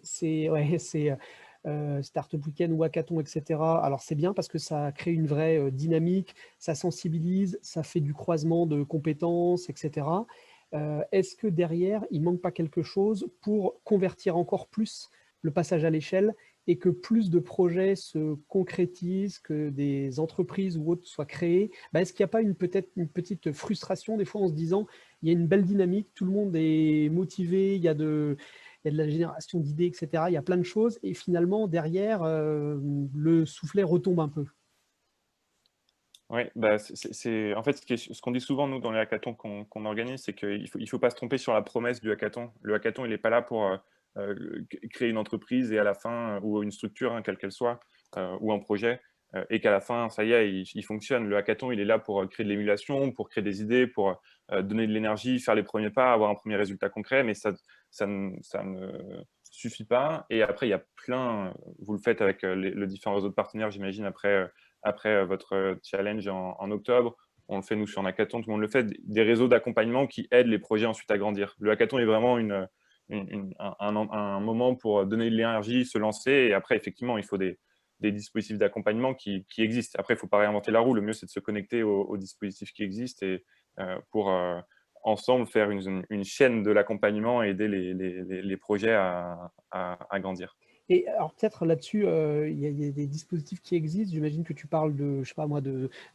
c'est Startup Weekend ou Hackathon, etc. Alors c'est bien parce que ça crée une vraie dynamique, ça sensibilise, ça fait du croisement de compétences, etc. Est-ce que derrière, il manque pas quelque chose pour convertir encore plus le passage à l'échelle et que plus de projets se concrétisent, que des entreprises ou autres soient créées? Est-ce qu'il n'y a pas peut-être une petite frustration des fois en se disant il y a une belle dynamique, tout le monde est motivé, il y a de la génération d'idées, etc. Il y a plein de choses et finalement derrière, le soufflet retombe un peu. Oui, en fait ce qu'on dit souvent nous dans les hackathons qu'on organise, c'est qu'il faut pas se tromper sur la promesse du hackathon. Le hackathon, il n'est pas là pour créer une entreprise et à la fin, ou une structure, hein, quelle qu'elle soit, ou un projet, et qu'à la fin, ça y est, il fonctionne. Le hackathon, il est là pour créer de l'émulation, pour créer des idées, pour donner de l'énergie, faire les premiers pas, avoir un premier résultat concret, mais ça ne suffit pas. Et après, il y a plein, vous le faites avec les différents réseaux de partenaires, j'imagine, après votre challenge en octobre. On le fait, nous, sur un hackathon, tout le monde le fait, des réseaux d'accompagnement qui aident les projets ensuite à grandir. Le hackathon est vraiment un moment pour donner de l'énergie, se lancer, et après, effectivement, il faut des dispositifs d'accompagnement qui existent. Après, il ne faut pas réinventer la roue, le mieux, c'est de se connecter aux dispositifs qui existent et pour ensemble faire une chaîne de l'accompagnement et aider les projets à grandir. Et alors peut-être là-dessus, il y a des dispositifs qui existent. J'imagine que tu parles de, je sais pas moi,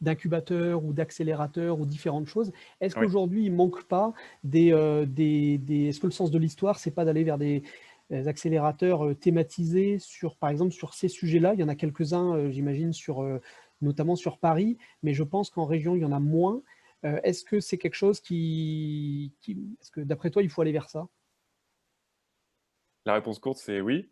d'incubateurs ou d'accélérateurs ou différentes choses. Est-ce qu'aujourd'hui, il ne manque pas est-ce que le sens de l'histoire, c'est pas d'aller vers des accélérateurs thématisés sur, par exemple, sur ces sujets-là? Il y en a quelques-uns, j'imagine, notamment sur Paris, mais je pense qu'en région, il y en a moins. Est-ce que c'est quelque chose est-ce que d'après toi, il faut aller vers ça? La réponse courte, c'est oui.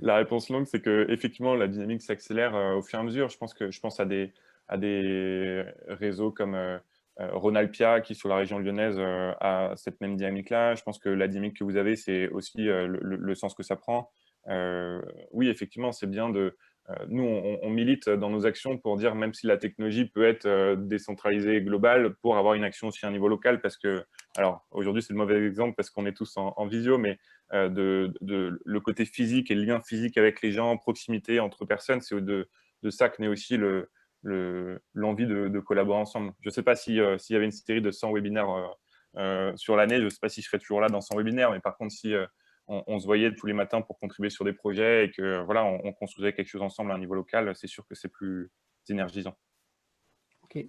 La réponse longue, c'est que effectivement, la dynamique s'accélère au fur et à mesure. Je pense à des réseaux comme Ronalpia, qui sur la région lyonnaise a cette même dynamique-là. Je pense que la dynamique que vous avez, c'est aussi le sens que ça prend. Oui, effectivement, c'est bien de... nous, on milite dans nos actions pour dire, même si la technologie peut être décentralisée et globale, pour avoir une action aussi à un niveau local, parce que, alors aujourd'hui c'est le mauvais exemple parce qu'on est tous en visio, mais le côté physique et le lien physique avec les gens, proximité entre personnes, c'est de ça que naît aussi l'envie de collaborer ensemble. Je ne sais pas s'il y avait une série de 100 webinaires sur l'année, je ne sais pas si je serais toujours là dans 100 webinaires, mais par contre, si on se voyait tous les matins pour contribuer sur des projets et que voilà, on construisait quelque chose ensemble à un niveau local, c'est sûr que c'est plus énergisant. Ok.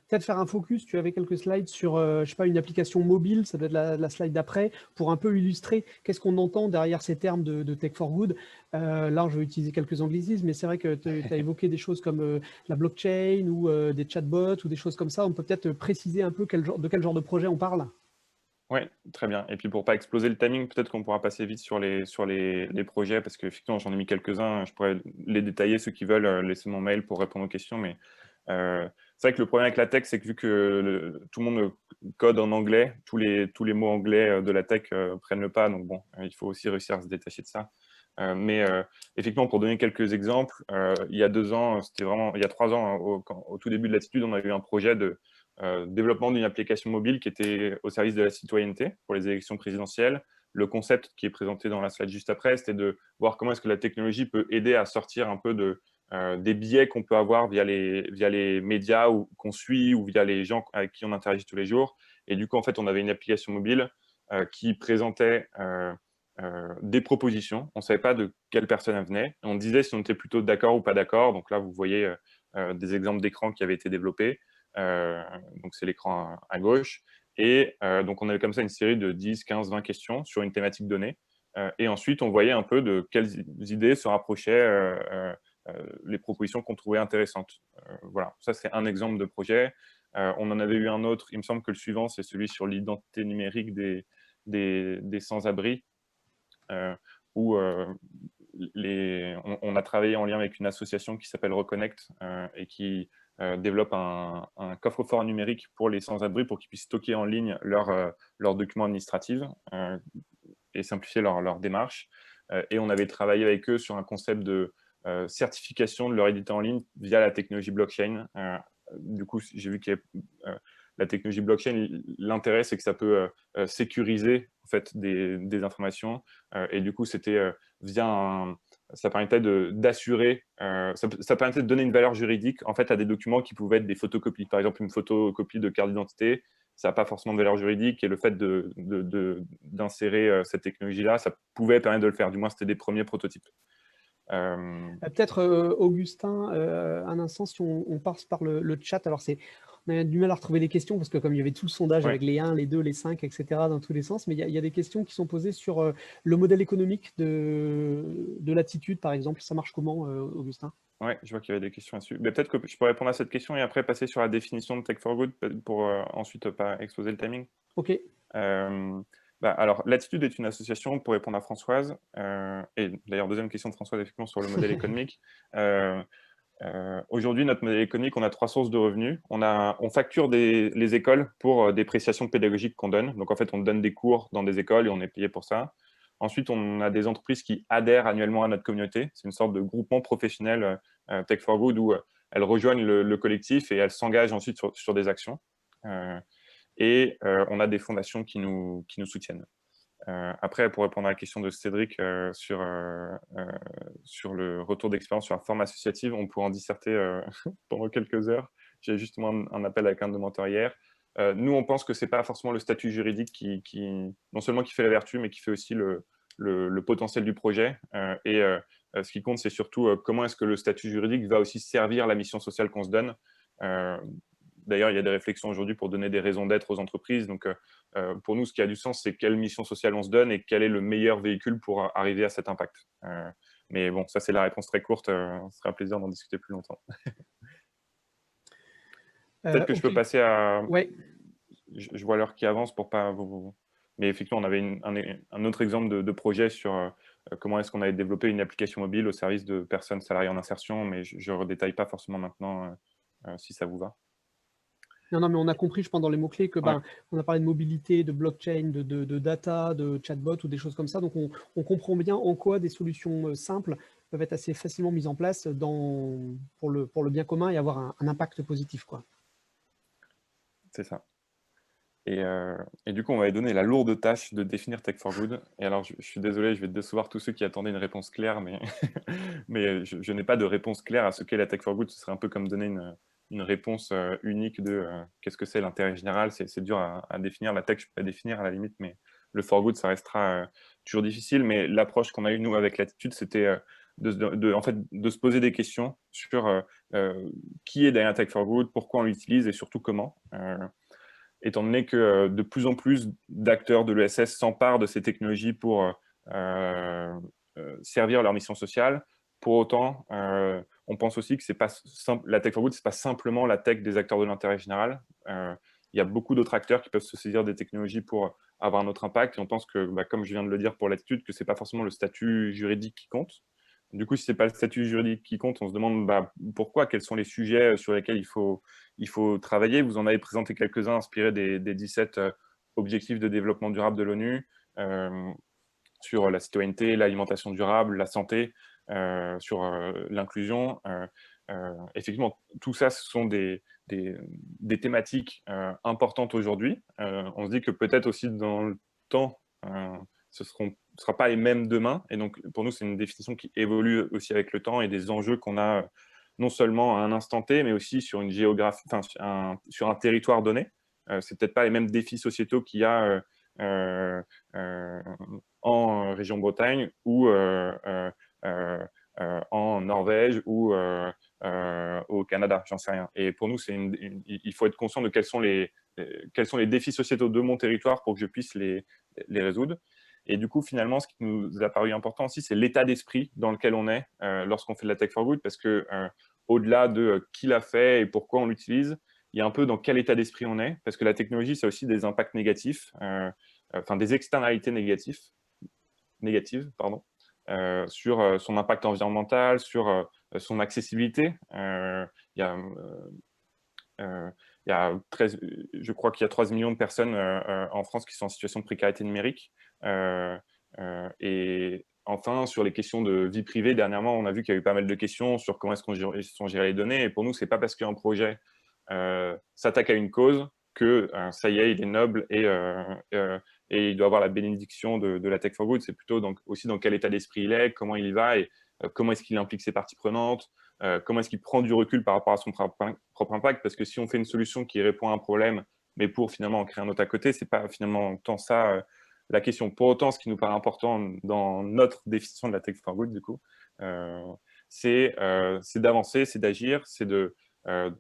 Peut-être faire un focus, tu avais quelques slides sur, je sais pas, une application mobile, ça doit être la slide d'après, pour un peu illustrer qu'est-ce qu'on entend derrière ces termes de Tech for Good. Là, je vais utiliser quelques anglicismes, mais c'est vrai que tu as évoqué des choses comme la blockchain ou des chatbots ou des choses comme ça. On peut peut-être préciser un peu de quel genre de projet on parle. Oui, très bien. Et puis pour pas exploser le timing, peut-être qu'on pourra passer vite sur les projets, parce qu'effectivement, j'en ai mis quelques-uns. Je pourrais les détailler, ceux qui veulent laisser mon mail pour répondre aux questions. Mais c'est vrai que le problème avec la tech, c'est que vu que tout le monde code en anglais, tous les mots anglais de la tech prennent le pas. Donc bon, il faut aussi réussir à se détacher de ça. Mais effectivement, pour donner quelques exemples, il y a 2 ans, c'était vraiment, il y a 3 ans, au tout début de Latitude, on a eu un projet de développement d'une application mobile qui était au service de la citoyenneté pour les élections présidentielles. Le concept qui est présenté dans la slide juste après, c'était de voir comment est-ce que la technologie peut aider à sortir un peu des biais qu'on peut avoir via les médias qu'on suit ou via les gens avec qui on interagit tous les jours. Et du coup, en fait, on avait une application mobile qui présentait des propositions. On ne savait pas de quelle personne elle venait. On disait si on était plutôt d'accord ou pas d'accord. Donc là, vous voyez des exemples d'écran qui avaient été développés. Donc c'est l'écran à gauche. Et donc on avait comme ça une série de 10, 15, 20 questions sur une thématique donnée. Et ensuite, on voyait un peu de quelles idées se rapprochaient les propositions qu'on trouvait intéressantes. Voilà, ça c'est un exemple de projet. On en avait eu un autre, il me semble que le suivant, c'est celui sur l'identité numérique des sans-abri, où on a travaillé en lien avec une association qui s'appelle Reconnect et qui développe un coffre-fort numérique pour les sans-abri pour qu'ils puissent stocker en ligne leurs documents administratifs et simplifier leur démarche. Et on avait travaillé avec eux sur un concept de certification de leur identité en ligne via la technologie blockchain. Du coup, j'ai vu qu'il y a la technologie blockchain, l'intérêt, c'est que ça peut sécuriser en fait, des informations. Et du coup, c'était via ça permettait d'assurer, ça permettait de donner une valeur juridique en fait, à des documents qui pouvaient être des photocopies. Par exemple, une photocopie de carte d'identité, ça n'a pas forcément de valeur juridique. Et le fait d'insérer cette technologie-là, ça pouvait permettre de le faire. Du moins, c'était des premiers prototypes. Peut-être, Augustin, un instant, si on passe par le chat. Alors, on a du mal à retrouver les questions parce que comme il y avait tout le sondage avec les 1, les 2, les 5, etc., dans tous les sens, mais il y a des questions qui sont posées sur le modèle économique de Latitude, par exemple. Ça marche comment, Augustin? Oui, je vois qu'il y avait des questions là-dessus. Peut-être que je peux répondre à cette question et après passer sur la définition de Tech for Good pour ensuite pas exploser le timing. Ok. Alors, Latitude est une association, pour répondre à Françoise, et d'ailleurs, deuxième question de Françoise, effectivement, sur le modèle économique. Aujourd'hui, notre modèle économique, on a 3 sources de revenus. On facture les écoles pour des prestations pédagogiques qu'on donne. Donc, en fait, on donne des cours dans des écoles et on est payé pour ça. Ensuite, on a des entreprises qui adhèrent annuellement à notre communauté. C'est une sorte de groupement professionnel Tech for Good où elles rejoignent le collectif et elles s'engagent ensuite sur des actions. Et on a des fondations qui nous soutiennent. Après, pour répondre à la question de Cédric sur le retour d'expérience sur la forme associative, on pourrait en disserter pendant quelques heures. J'ai justement un appel avec un de nos mentors hier. Nous, on pense que ce n'est pas forcément le statut juridique qui non seulement qui fait la vertu, mais qui fait aussi le potentiel du projet. Ce qui compte, c'est surtout comment est-ce que le statut juridique va aussi servir la mission sociale qu'on se donne. D'ailleurs, il y a des réflexions aujourd'hui pour donner des raisons d'être aux entreprises. Donc, pour nous, ce qui a du sens, c'est quelle mission sociale on se donne et quel est le meilleur véhicule pour arriver à cet impact. Mais bon, ça, c'est la réponse très courte. Ce serait un plaisir d'en discuter plus longtemps. Peut-être que je peux passer à... Ouais. Je vois l'heure qui avance pour pas vous... Mais effectivement, on avait un autre exemple de projet sur comment est-ce qu'on avait développé une application mobile au service de personnes salariées en insertion, mais je ne redétaille pas forcément maintenant si ça vous va. Non, mais on a compris, je pense, dans les mots-clés que on a parlé de mobilité, de blockchain, de data, de chatbot ou des choses comme ça. Donc, on comprend bien en quoi des solutions simples peuvent être assez facilement mises en place pour le bien commun et avoir un impact positif, quoi. C'est ça. Et du coup, on m'avait donné la lourde tâche de définir Tech for Good. Et alors, je suis désolé, je vais décevoir tous ceux qui attendaient une réponse claire, mais, mais je n'ai pas de réponse claire à ce qu'est la Tech for Good. Ce serait un peu comme donner une réponse unique de qu'est-ce que c'est l'intérêt général. C'est dur à définir. La tech, je peux pas définir à la limite, mais le for good, ça restera toujours difficile. Mais l'approche qu'on a eue, nous, avec Latitude, c'était en fait, de se poser des questions sur qui est derrière Tech for Good, pourquoi on l'utilise et surtout comment. Étant donné que de plus en plus d'acteurs de l'ESS s'emparent de ces technologies pour servir leur mission sociale. Pour autant, on pense aussi que la Tech for Good, ce n'est pas simplement la tech des acteurs de l'intérêt général. Il y a beaucoup d'autres acteurs qui peuvent se saisir des technologies pour avoir un autre impact. Et on pense que, comme je viens de le dire pour Latitude, que ce n'est pas forcément le statut juridique qui compte. Du coup, si ce n'est pas le statut juridique qui compte, on se demande pourquoi, quels sont les sujets sur lesquels il faut travailler. Vous en avez présenté quelques-uns inspirés des 17 objectifs de développement durable de l'ONU, sur la citoyenneté, l'alimentation durable, la santé, sur l'inclusion. Effectivement, tout ça, ce sont des thématiques importantes aujourd'hui. On se dit que peut-être aussi dans le temps, ce ne sera pas les mêmes demain. Et donc, pour nous, c'est une définition qui évolue aussi avec le temps et des enjeux qu'on a non seulement à un instant T, mais aussi sur une géographie, sur un territoire donné. C'est peut-être pas les mêmes défis sociétaux qu'il y a en région Bretagne ou en Norvège ou au Canada, j'en sais rien. Et pour nous, il faut être conscient de quels sont les défis sociétaux de mon territoire pour que je puisse les résoudre. Et du coup, finalement, ce qui nous a paru important aussi, c'est l'état d'esprit dans lequel on est lorsqu'on fait de la Tech for Good, parce que au-delà de qui l'a fait et pourquoi on l'utilise, il y a un peu dans quel état d'esprit on est, parce que la technologie, ça a aussi des impacts négatifs, des externalités négatives, sur son impact environnemental, sur son accessibilité. Il y a 13, je crois qu'il y a 13 millions de personnes en France qui sont en situation de précarité numérique. Et enfin, sur les questions de vie privée, dernièrement, on a vu qu'il y a eu pas mal de questions sur comment est-ce qu'on sont gérées les données. Et pour nous, ce n'est pas parce qu'un projet s'attaque à une cause que ça y est, il est noble et il doit avoir la bénédiction de la Tech for Good. C'est plutôt aussi dans quel état d'esprit il est, comment il y va et comment est-ce qu'il implique ses parties prenantes, comment est-ce qu'il prend du recul par rapport à son propre impact. Parce que si on fait une solution qui répond à un problème, mais pour finalement en créer un autre à côté, ce n'est pas finalement tant ça la question. Pour autant, ce qui nous paraît important dans notre définition de la Tech for Good, du coup, c'est d'avancer, c'est d'agir, c'est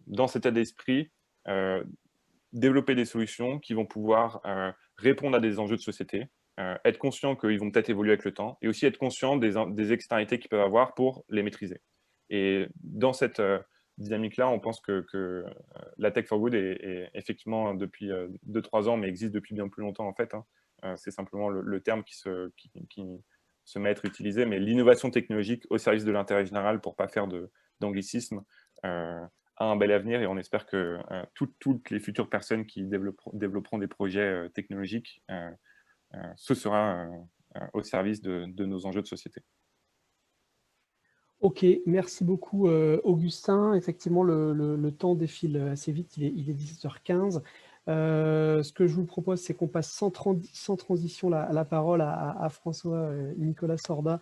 dans cet état d'esprit, développer des solutions qui vont pouvoir répondre à des enjeux de société, être conscient qu'ils vont peut-être évoluer avec le temps, et aussi être conscient des externalités qu'ils peuvent avoir pour les maîtriser. Et dans cette dynamique-là, on pense que la Tech for Good est effectivement depuis 2-3 ans, mais existe depuis bien plus longtemps en fait. C'est simplement le terme qui se met à être utilisé, mais l'innovation technologique au service de l'intérêt général, pour ne pas faire d'anglicisme, a un bel avenir, et on espère que toutes les futures personnes qui développeront des projets technologiques, ce sera au service de nos enjeux de société. Ok, merci beaucoup Augustin. Effectivement, le temps défile assez vite, il est 17h15. Ce que je vous propose, c'est qu'on passe sans transition la parole à François Nicolas Sorda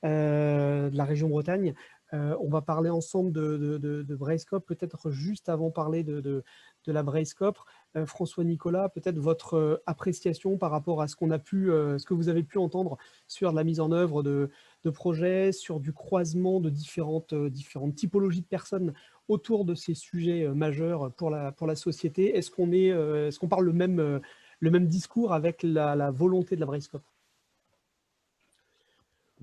de la région Bretagne. On va parler ensemble de Brayscope, peut-être juste avant de parler de la Brayscope. François Nicolas, peut-être votre appréciation par rapport à ce que vous avez pu entendre sur la mise en œuvre de projets, sur du croisement de différentes typologies de personnes autour de ces sujets majeurs pour la société. Est-ce qu'on parle le même discours avec la volonté de la Brayscope?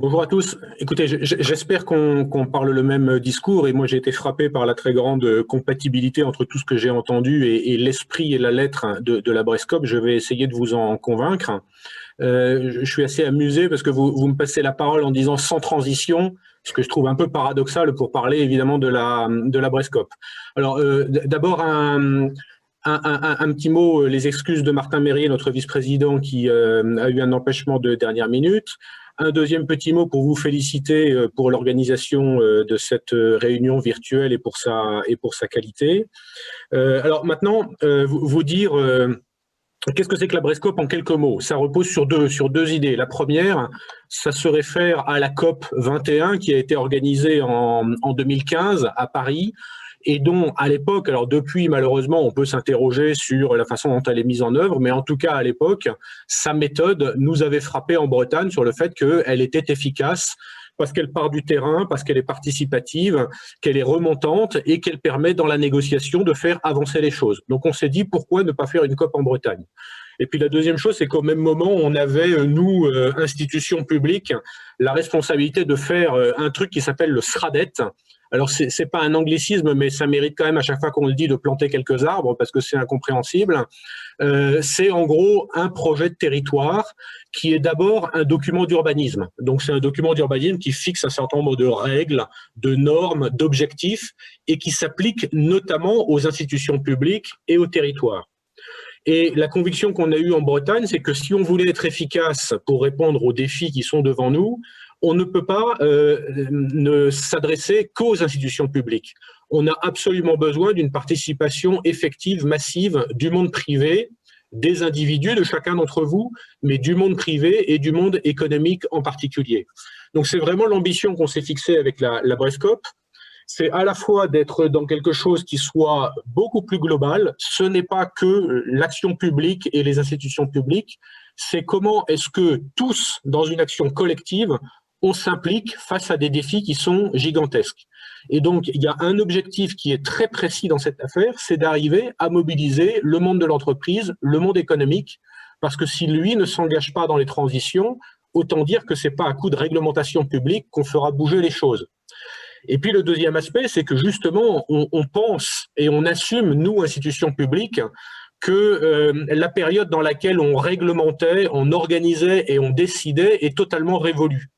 Bonjour à tous. Écoutez, j'espère qu'on parle le même discours, et moi j'ai été frappé par la très grande compatibilité entre tout ce que j'ai entendu et l'esprit et la lettre de la Brayscope. Je vais essayer de vous en convaincre. Je suis assez amusé parce que vous me passez la parole en disant sans transition, ce que je trouve un peu paradoxal pour parler évidemment de la Brayscope. Alors d'abord un petit mot, les excuses de Martin Mérier, notre vice-président, qui a eu un empêchement de dernière minute. Un deuxième petit mot pour vous féliciter pour l'organisation de cette réunion virtuelle et pour sa qualité. Alors maintenant, vous dire Qu'est-ce que c'est que la Brescope en quelques mots? Ça repose sur deux idées. La première, ça se réfère à la COP 21 qui a été organisée en 2015 à Paris et dont, à l'époque, alors depuis, malheureusement, on peut s'interroger sur la façon dont elle est mise en œuvre, mais en tout cas, à l'époque, sa méthode nous avait frappé en Bretagne sur le fait qu'elle était efficace parce qu'elle part du terrain, parce qu'elle est participative, qu'elle est remontante et qu'elle permet dans la négociation de faire avancer les choses. Donc on s'est dit pourquoi ne pas faire une COP en Bretagne. Et puis la deuxième chose, c'est qu'au même moment, on avait, nous, institutions publiques, la responsabilité de faire un truc qui s'appelle le SRADET. Alors, c'est pas un anglicisme, mais ça mérite quand même à chaque fois qu'on le dit de planter quelques arbres parce que c'est incompréhensible. C'est en gros un projet de territoire qui est d'abord un document d'urbanisme. Donc, c'est un document d'urbanisme qui fixe un certain nombre de règles, de normes, d'objectifs et qui s'applique notamment aux institutions publiques et aux territoires. Et la conviction qu'on a eue en Bretagne, c'est que si on voulait être efficace pour répondre aux défis qui sont devant nous, on ne peut pas ne s'adresser qu'aux institutions publiques. On a absolument besoin d'une participation effective, massive du monde privé, des individus, de chacun d'entre vous, mais du monde privé et du monde économique en particulier. Donc c'est vraiment l'ambition qu'on s'est fixée avec la Brescope. C'est à la fois d'être dans quelque chose qui soit beaucoup plus global. Ce n'est pas que l'action publique et les institutions publiques, c'est comment est-ce que tous, dans une action collective, on s'implique face à des défis qui sont gigantesques. Et donc, il y a un objectif qui est très précis dans cette affaire, c'est d'arriver à mobiliser le monde de l'entreprise, le monde économique, parce que si lui ne s'engage pas dans les transitions, autant dire que c'est pas à coup de réglementation publique qu'on fera bouger les choses. Et puis le deuxième aspect, c'est que justement, on pense et on assume, nous, institutions publiques, que la période dans laquelle on réglementait, on organisait et on décidait est totalement révolue.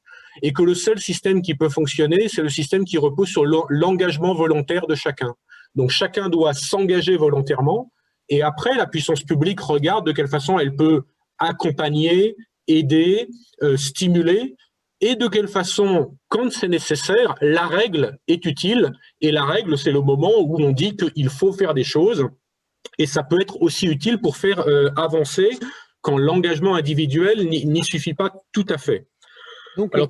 Et que le seul système qui peut fonctionner, c'est le système qui repose sur l'engagement volontaire de chacun. Donc chacun doit s'engager volontairement, et après, la puissance publique regarde de quelle façon elle peut accompagner, aider, stimuler, et de quelle façon, quand c'est nécessaire, la règle est utile, et la règle, c'est le moment où on dit qu'il faut faire des choses, et ça peut être aussi utile pour faire avancer quand l'engagement individuel n'y suffit pas tout à fait. Donc, alors,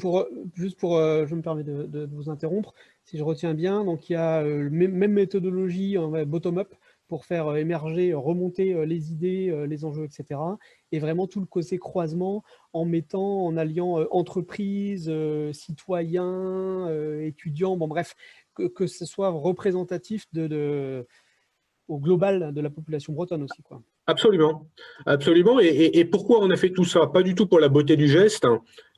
je me permets de vous interrompre, si je retiens bien, donc il y a même méthodologie bottom-up pour faire émerger, remonter les idées, les enjeux, etc. Et vraiment tout le côté croisement en alliant entreprises, citoyens, étudiants, bon bref, que ce soit représentatif au global de la population bretonne aussi, quoi. Absolument, absolument. Et pourquoi on a fait tout ça? Pas du tout pour la beauté du geste,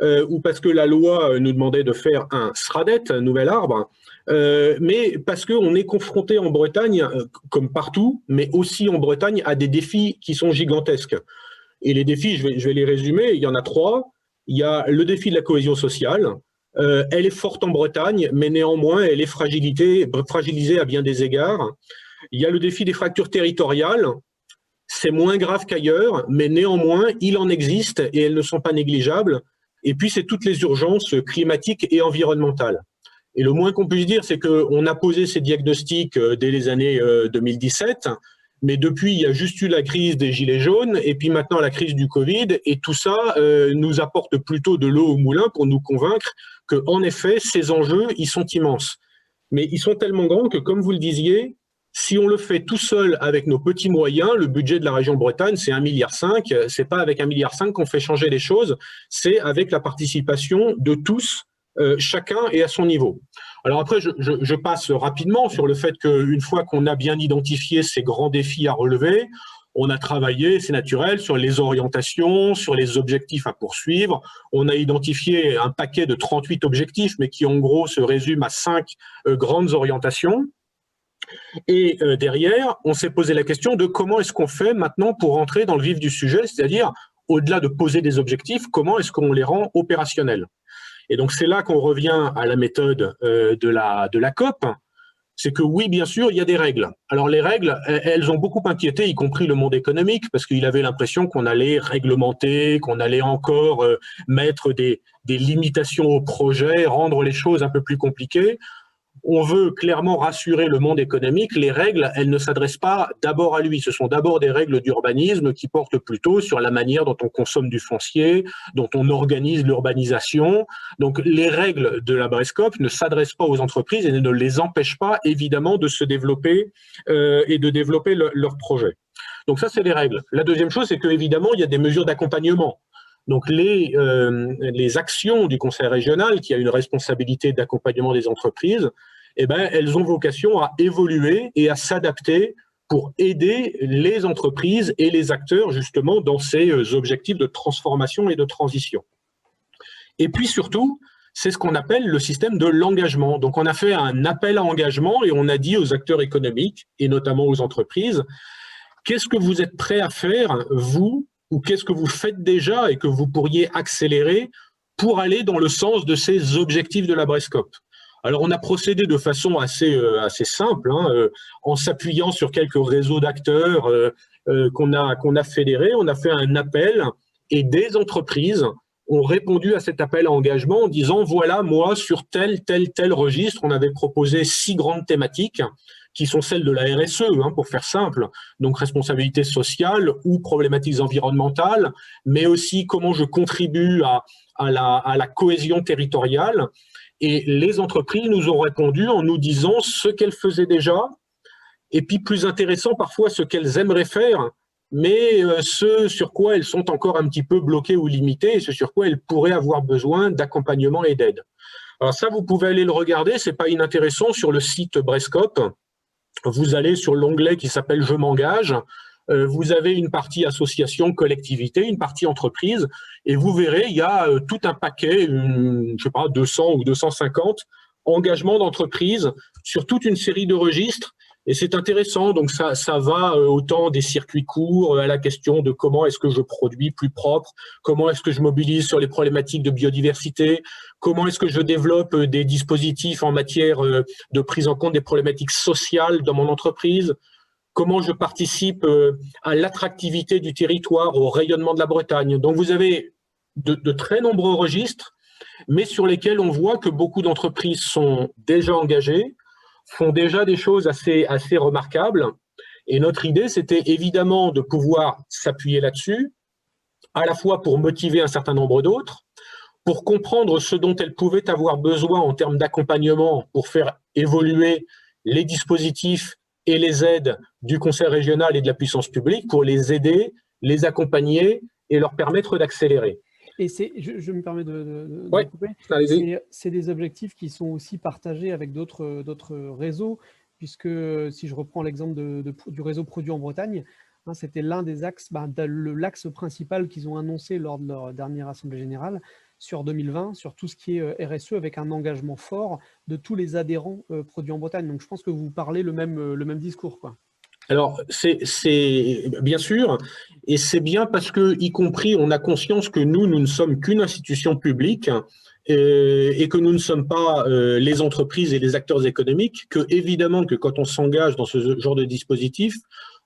ou parce que la loi nous demandait de faire un SRADET, un nouvel arbre, mais parce qu'on est confronté en Bretagne, comme partout, mais aussi en Bretagne, à des défis qui sont gigantesques. Et les défis, je vais les résumer, il y en a 3. Il y a le défi de la cohésion sociale. Elle est forte en Bretagne, mais néanmoins, elle est fragilisée à bien des égards. Il y a le défi des fractures territoriales. C'est moins grave qu'ailleurs, mais néanmoins, il en existe et elles ne sont pas négligeables. Et puis, c'est toutes les urgences climatiques et environnementales. Et le moins qu'on puisse dire, c'est qu'on a posé ces diagnostics dès les années 2017, mais depuis, il y a juste eu la crise des Gilets jaunes et puis maintenant la crise du Covid. Et tout ça nous apporte plutôt de l'eau au moulin pour nous convaincre qu'en effet, ces enjeux, ils sont immenses. Mais ils sont tellement grands que, comme vous le disiez, si on le fait tout seul avec nos petits moyens, le budget de la région Bretagne, c'est 1,5 milliard. C'est pas avec 1,5 milliard qu'on fait changer les choses, c'est avec la participation de tous, chacun et à son niveau. Alors après, je passe rapidement sur le fait qu'une fois qu'on a bien identifié ces grands défis à relever, on a travaillé, c'est naturel, sur les orientations, sur les objectifs à poursuivre. On a identifié un paquet de 38 objectifs, mais qui en gros se résument à 5 grandes orientations. Et derrière, on s'est posé la question de comment est-ce qu'on fait maintenant pour rentrer dans le vif du sujet, c'est-à-dire, au-delà de poser des objectifs, comment est-ce qu'on les rend opérationnels? Et donc, c'est là qu'on revient à la méthode de la COP. C'est que oui, bien sûr, il y a des règles. Alors, les règles, elles ont beaucoup inquiété, y compris le monde économique, parce qu'il avait l'impression qu'on allait réglementer, qu'on allait encore mettre des limitations au projet, rendre les choses un peu plus compliquées. on veut clairement rassurer le monde économique, les règles, elles ne s'adressent pas d'abord à lui. Ce sont d'abord des règles d'urbanisme qui portent plutôt sur la manière dont on consomme du foncier, dont on organise l'urbanisation. Donc, les règles de la BRESCOP ne s'adressent pas aux entreprises et ne les empêchent pas, évidemment, de se développer et de développer leurs projets. Donc, ça, c'est les règles. La deuxième chose, c'est qu'évidemment, il y a des mesures d'accompagnement. Donc, les actions du Conseil régional, qui a une responsabilité d'accompagnement des entreprises, eh ben, elles ont vocation à évoluer et à s'adapter pour aider les entreprises et les acteurs justement dans ces objectifs de transformation et de transition. Et puis surtout, c'est ce qu'on appelle le système de l'engagement. Donc, on a fait un appel à engagement et on a dit aux acteurs économiques et notamment aux entreprises, qu'est-ce que vous êtes prêts à faire, vous, ou qu'est-ce que vous faites déjà et que vous pourriez accélérer pour aller dans le sens de ces objectifs de la BRESCOP? Alors, on a procédé de façon assez simple, en s'appuyant sur quelques réseaux d'acteurs qu'on a fédérés. On a fait un appel et des entreprises ont répondu à cet appel à engagement en disant, voilà, moi, sur tel registre, on avait proposé 6 grandes thématiques qui sont celles de la RSE, pour faire simple, donc responsabilité sociale ou problématiques environnementales, mais aussi comment je contribue à la cohésion territoriale. Et les entreprises nous ont répondu en nous disant ce qu'elles faisaient déjà, et puis plus intéressant parfois ce qu'elles aimeraient faire, mais ce sur quoi elles sont encore un petit peu bloquées ou limitées, et ce sur quoi elles pourraient avoir besoin d'accompagnement et d'aide. Alors ça, vous pouvez aller le regarder, c'est pas inintéressant, sur le site BRESCOP. Vous allez sur l'onglet qui s'appelle « Je m'engage ». Vous avez une partie association, collectivité, une partie entreprise, et vous verrez, il y a tout un paquet, je sais pas, 200 ou 250 engagements d'entreprise sur toute une série de registres, et c'est intéressant. Donc ça va autant des circuits courts à la question de comment est-ce que je produis plus propre, comment est-ce que je mobilise sur les problématiques de biodiversité, comment est-ce que je développe des dispositifs en matière de prise en compte des problématiques sociales dans mon entreprise, comment je participe à l'attractivité du territoire, au rayonnement de la Bretagne. Donc, vous avez de très nombreux registres, mais sur lesquels on voit que beaucoup d'entreprises sont déjà engagées, font déjà des choses assez remarquables. Et notre idée, c'était évidemment de pouvoir s'appuyer là-dessus, à la fois pour motiver un certain nombre d'autres, pour comprendre ce dont elles pouvaient avoir besoin en termes d'accompagnement pour faire évoluer les dispositifs et les aides du Conseil régional et de la puissance publique pour les aider, les accompagner et leur permettre d'accélérer. Et je me permets de couper. C'est des objectifs qui sont aussi partagés avec d'autres réseaux, puisque si je reprends l'exemple du réseau Produit en Bretagne, c'était l'un des axes, l'axe principal qu'ils ont annoncé lors de leur dernière Assemblée Générale sur 2020, sur tout ce qui est RSE, avec un engagement fort de tous les adhérents Produits en Bretagne. Donc je pense que vous parlez le même discours, quoi. Alors, c'est bien sûr, et c'est bien parce que, y compris, on a conscience que nous ne sommes qu'une institution publique et que nous ne sommes pas les entreprises et les acteurs économiques, que évidemment que quand on s'engage dans ce genre de dispositif,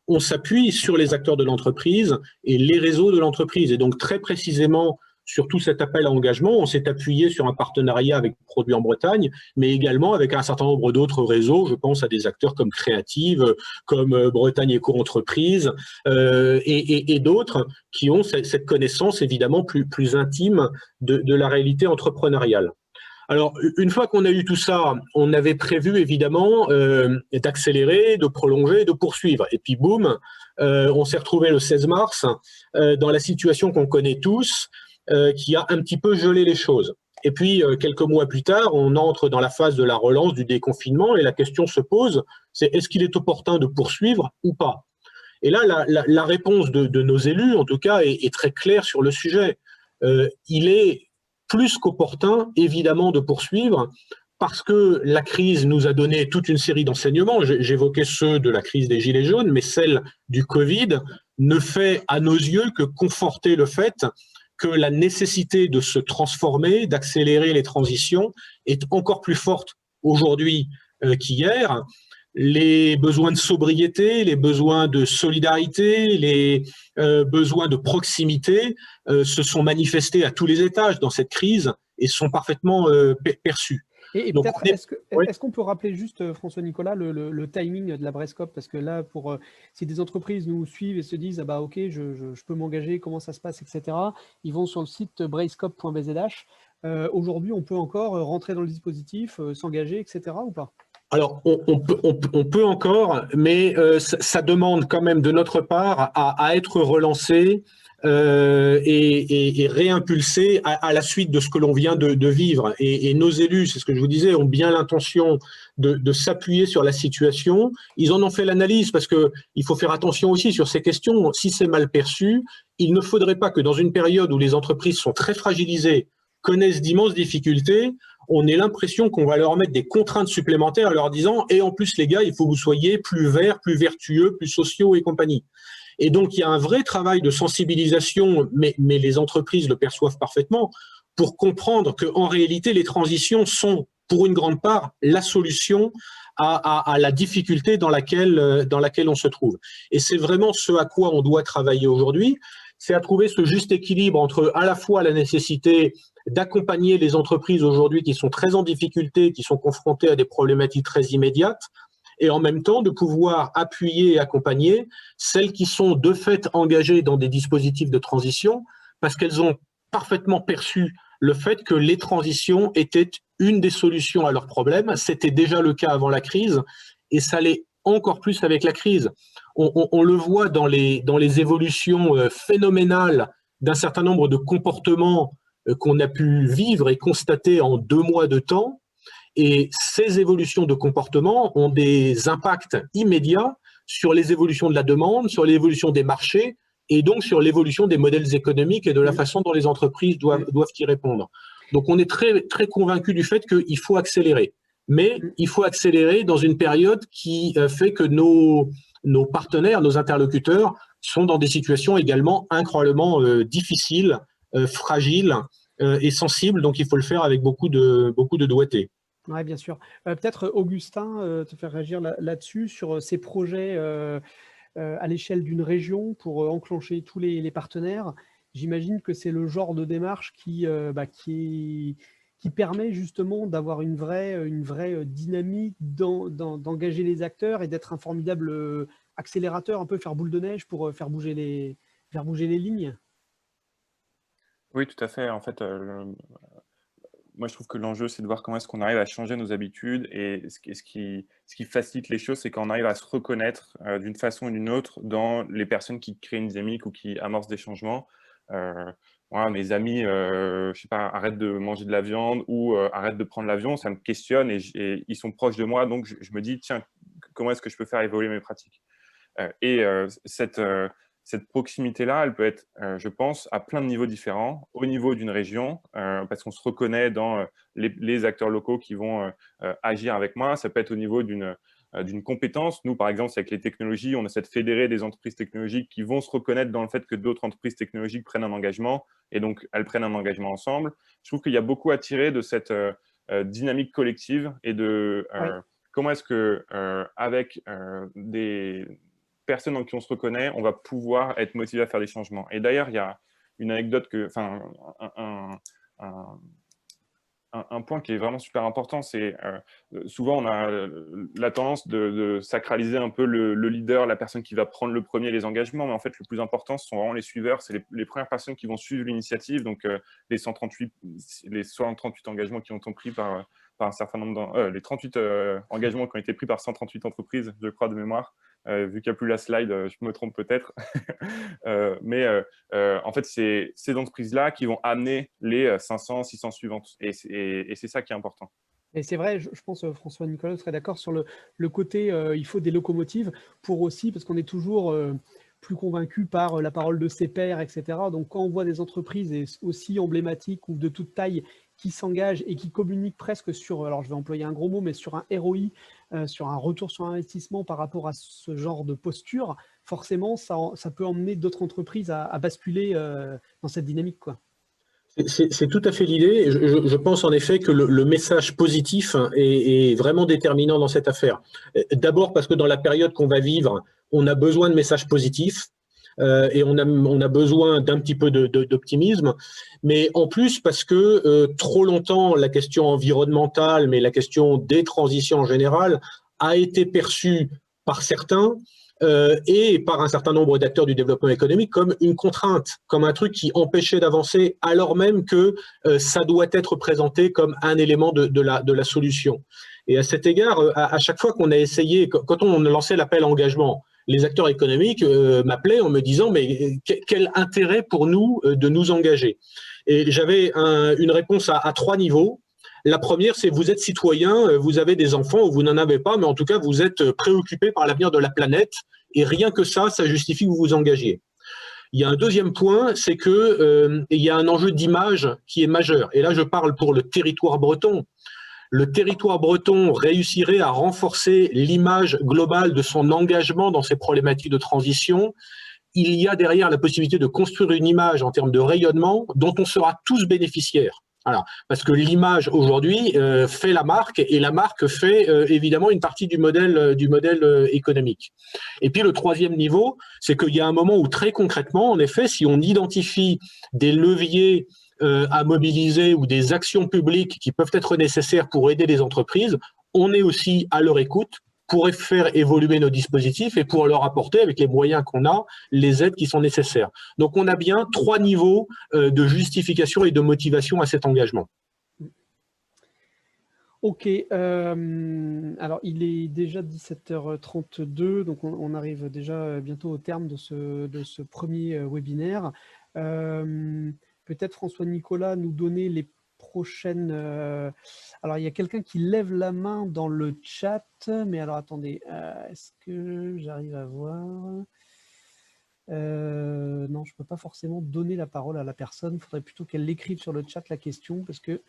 on s'appuie sur les acteurs de l'entreprise et les réseaux de l'entreprise. Et donc, très précisément, sur tout cet appel à engagement, on s'est appuyé sur un partenariat avec Produits en Bretagne, mais également avec un certain nombre d'autres réseaux. Je pense à des acteurs comme Créative, comme Bretagne Éco-Entreprise et d'autres qui ont cette connaissance évidemment plus intime de la réalité entrepreneuriale. Alors, une fois qu'on a eu tout ça, on avait prévu évidemment d'accélérer, de prolonger, de poursuivre. Et puis boum, on s'est retrouvé le 16 mars dans la situation qu'on connaît tous, qui a un petit peu gelé les choses. Et puis, quelques mois plus tard, on entre dans la phase de la relance du déconfinement et la question se pose, c'est est-ce qu'il est opportun de poursuivre ou pas? Et là, la réponse de nos élus, en tout cas, est très claire sur le sujet. Il est plus qu'opportun, évidemment, de poursuivre parce que la crise nous a donné toute une série d'enseignements. J'évoquais ceux de la crise des Gilets jaunes, mais celle du Covid ne fait, à nos yeux, que conforter le fait que la nécessité de se transformer, d'accélérer les transitions est encore plus forte aujourd'hui qu'hier. Les besoins de sobriété, les besoins de solidarité, les besoins de proximité se sont manifestés à tous les étages dans cette crise et sont parfaitement perçus. Et Donc, peut-être, est-ce qu'on peut rappeler juste, François-Nicolas, le timing de la Brescop? Parce que là, si des entreprises nous suivent et se disent « Ah bah ok, je peux m'engager, comment ça se passe, etc. », ils vont sur le site bracecop.bzh. Aujourd'hui, on peut encore rentrer dans le dispositif, s'engager, etc. ou pas? alors, on peut encore, mais ça demande quand même de notre part à être relancé et réimpulsé à la suite de ce que l'on vient de vivre. Et nos élus, c'est ce que je vous disais, ont bien l'intention de s'appuyer sur la situation. Ils en ont fait l'analyse parce qu'il faut faire attention aussi sur ces questions. Si c'est mal perçu, il ne faudrait pas que dans une période où les entreprises sont très fragilisées, connaissent d'immenses difficultés, on ait l'impression qu'on va leur mettre des contraintes supplémentaires en leur disant « et en plus les gars, il faut que vous soyez plus verts, plus vertueux, plus sociaux et compagnie ». Et donc il y a un vrai travail de sensibilisation, mais les entreprises le perçoivent parfaitement, pour comprendre qu'en réalité les transitions sont pour une grande part la solution à la difficulté dans laquelle on se trouve. Et c'est vraiment ce à quoi on doit travailler aujourd'hui, c'est à trouver ce juste équilibre entre à la fois la nécessité d'accompagner les entreprises aujourd'hui qui sont très en difficulté, qui sont confrontées à des problématiques très immédiates, et en même temps de pouvoir appuyer et accompagner celles qui sont de fait engagées dans des dispositifs de transition, parce qu'elles ont parfaitement perçu le fait que les transitions étaient une des solutions à leurs problèmes. C'était déjà le cas avant la crise, et ça l'est encore plus avec la crise. On le voit dans les évolutions phénoménales d'un certain nombre de comportements qu'on a pu vivre et constater en 2 mois de temps. Et ces évolutions de comportement ont des impacts immédiats sur les évolutions de la demande, sur l'évolution des marchés et donc sur l'évolution des modèles économiques et de la façon dont les entreprises doivent y répondre. Donc on est très, très convaincu du fait qu'il faut accélérer. Mais il faut accélérer dans une période qui fait que nos partenaires, nos interlocuteurs sont dans des situations également incroyablement difficiles, fragiles et sensibles. Donc il faut le faire avec beaucoup de doigté. Oui, bien sûr. Peut-être, Augustin, te faire réagir là-dessus, sur ces projets à l'échelle d'une région pour enclencher tous les partenaires. J'imagine que c'est le genre de démarche qui permet justement d'avoir une vraie dynamique, d'engager les acteurs et d'être un formidable accélérateur, un peu faire boule de neige pour faire bouger les lignes. Oui, tout à fait. En fait, moi, je trouve que l'enjeu, c'est de voir comment est-ce qu'on arrive à changer nos habitudes, et ce qui facilite les choses, c'est quand on arrive à se reconnaître d'une façon ou d'une autre dans les personnes qui créent une dynamique ou qui amorcent des changements. Moi, mes amis, je sais pas, arrêtent de manger de la viande ou arrêtent de prendre l'avion, ça me questionne et ils sont proches de moi, donc je me dis, tiens, comment est-ce que je peux faire évoluer mes pratiques? Cette proximité-là, elle peut être, je pense, à plein de niveaux différents, au niveau d'une région, parce qu'on se reconnaît dans les acteurs locaux qui vont agir avec moi. Ça peut être au niveau d'une compétence. Nous, par exemple, c'est avec les technologies, on essaie de fédérer des entreprises technologiques qui vont se reconnaître dans le fait que d'autres entreprises technologiques prennent un engagement, et donc elles prennent un engagement ensemble. Je trouve qu'il y a beaucoup à tirer de cette dynamique collective et de comment est-ce que, avec des personnes en qui on se reconnaît, on va pouvoir être motivé à faire des changements. Et d'ailleurs, il y a une anecdote, un point qui est vraiment super important, c'est souvent on a la tendance de sacraliser un peu le leader, la personne qui va prendre le premier les engagements, mais en fait le plus important, ce sont vraiment les suiveurs, c'est les premières personnes qui vont suivre l'initiative, donc les 138 engagements qui ont été pris par un certain nombre, les 38 engagements qui ont été pris par 138 entreprises, je crois, de mémoire. Vu qu'il n'y a plus la slide, je me trompe peut-être. En fait, c'est ces entreprises-là qui vont amener les 500, 600 suivantes. Et c'est ça qui est important. Et c'est vrai, je pense, François-Nicolas serait d'accord sur le côté, il faut des locomotives pour aussi, parce qu'on est toujours plus convaincu par la parole de ses pairs, etc. Donc, quand on voit des entreprises aussi emblématiques ou de toute taille qui s'engagent et qui communiquent presque sur, alors je vais employer un gros mot, mais sur un ROI, sur un retour sur investissement par rapport à ce genre de posture, forcément, ça peut emmener d'autres entreprises à basculer dans cette dynamique, quoi. C'est tout à fait l'idée. Je pense en effet que le message positif est vraiment déterminant dans cette affaire. D'abord parce que dans la période qu'on va vivre, on a besoin de messages positifs. et on a besoin d'un petit peu d'optimisme, mais en plus parce que trop longtemps, la question environnementale, mais la question des transitions en général, a été perçue par certains et par un certain nombre d'acteurs du développement économique comme une contrainte, comme un truc qui empêchait d'avancer, alors même que ça doit être présenté comme un élément de la solution. Et à cet égard, à chaque fois qu'on a essayé, quand on lançait l'appel à engagement, les acteurs économiques m'appelaient en me disant « mais quel intérêt pour nous de nous engager ?» Et j'avais une réponse à 3 niveaux. La première, c'est vous êtes citoyen, vous avez des enfants ou vous n'en avez pas, mais en tout cas, vous êtes préoccupé par l'avenir de la planète et rien que ça justifie que vous vous engagiez. Il y a un deuxième point, c'est que il y a un enjeu d'image qui est majeur. Et là, je parle pour le territoire breton. Le territoire breton réussirait à renforcer l'image globale de son engagement dans ces problématiques de transition. Il y a derrière la possibilité de construire une image en termes de rayonnement dont on sera tous bénéficiaires. Alors, parce que l'image aujourd'hui fait la marque et la marque fait évidemment une partie du modèle économique. Et puis le troisième niveau, c'est qu'il y a un moment où très concrètement, en effet, si on identifie des leviers à mobiliser ou des actions publiques qui peuvent être nécessaires pour aider les entreprises, on est aussi à leur écoute pour faire évoluer nos dispositifs et pour leur apporter, avec les moyens qu'on a, les aides qui sont nécessaires. Donc on a bien 3 niveaux de justification et de motivation à cet engagement. Ok, alors il est déjà 17h32, donc on arrive déjà bientôt au terme de ce premier webinaire. Peut-être François-Nicolas nous donner les prochaines... Alors il y a quelqu'un qui lève la main dans le chat, mais alors attendez, est-ce que j'arrive à voir? Non, je ne peux pas forcément donner la parole à la personne, il faudrait plutôt qu'elle l'écrive sur le chat la question, parce que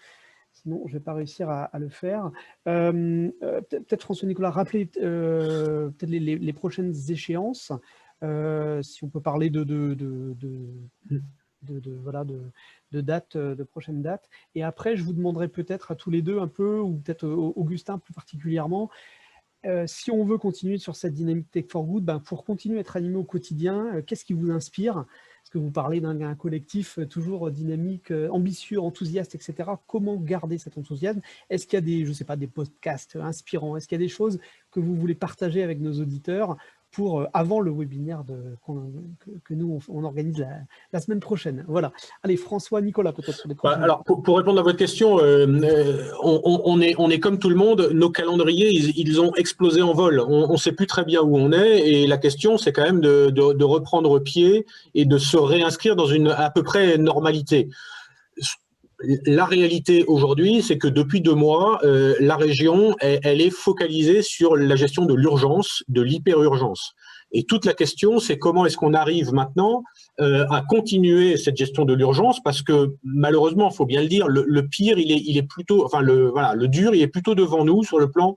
sinon je ne vais pas réussir à le faire. Peut-être François-Nicolas, rappelez peut-être les prochaines échéances, si on peut parler de dates, de prochaines dates. Et après, je vous demanderai peut-être à tous les deux un peu, ou peut-être Augustin plus particulièrement, si on veut continuer sur cette dynamique Tech for Good, pour continuer à être animé au quotidien, qu'est-ce qui vous inspire? Parce que vous parlez d'un collectif toujours dynamique, ambitieux, enthousiaste, etc. Comment garder cet enthousiasme? Est-ce qu'il y a des, je sais pas, des podcasts inspirants? Est-ce qu'il y a des choses que vous voulez partager avec nos auditeurs pour avant le webinaire que nous on organise la semaine prochaine? Voilà. Allez, François, Nicolas, peut-être sur les prochaines. Alors, pour répondre à votre question, on est comme tout le monde, nos calendriers, ils ont explosé en vol. On ne sait plus très bien où on est, et la question, c'est quand même de reprendre pied et de se réinscrire dans une à peu près normalité. La réalité aujourd'hui, c'est que depuis 2 mois, la région, elle est focalisée sur la gestion de l'urgence, de l'hyper-urgence. Et toute la question, c'est comment est-ce qu'on arrive maintenant à continuer cette gestion de l'urgence, parce que malheureusement, il faut bien le dire, le pire, il est plutôt, enfin le dur, il est plutôt devant nous sur le plan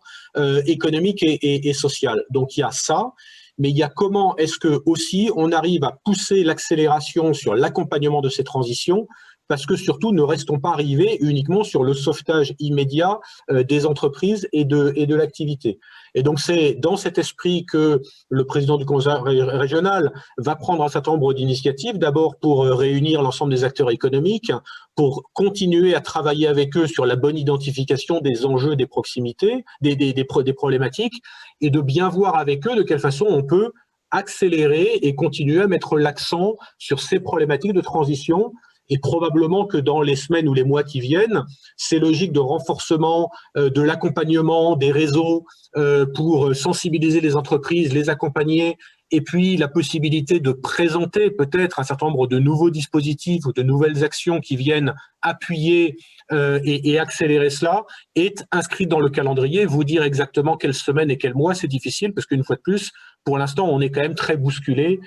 économique et social. Donc il y a ça. Mais il y a comment est-ce que aussi on arrive à pousser l'accélération sur l'accompagnement de ces transitions, parce que surtout ne restons pas arrivés uniquement sur le sauvetage immédiat des entreprises et de l'activité. Et donc c'est dans cet esprit que le président du conseil régional va prendre un certain nombre d'initiatives, d'abord pour réunir l'ensemble des acteurs économiques, pour continuer à travailler avec eux sur la bonne identification des enjeux, des proximités, des problématiques, et de bien voir avec eux de quelle façon on peut accélérer et continuer à mettre l'accent sur ces problématiques de transition. Et probablement que dans les semaines ou les mois qui viennent, ces logiques de renforcement de l'accompagnement des réseaux pour sensibiliser les entreprises, les accompagner, et puis la possibilité de présenter peut-être un certain nombre de nouveaux dispositifs ou de nouvelles actions qui viennent appuyer et accélérer cela, est inscrite dans le calendrier. Vous dire exactement quelle semaine et quel mois, c'est difficile, parce qu'une fois de plus, pour l'instant, on est quand même très bousculé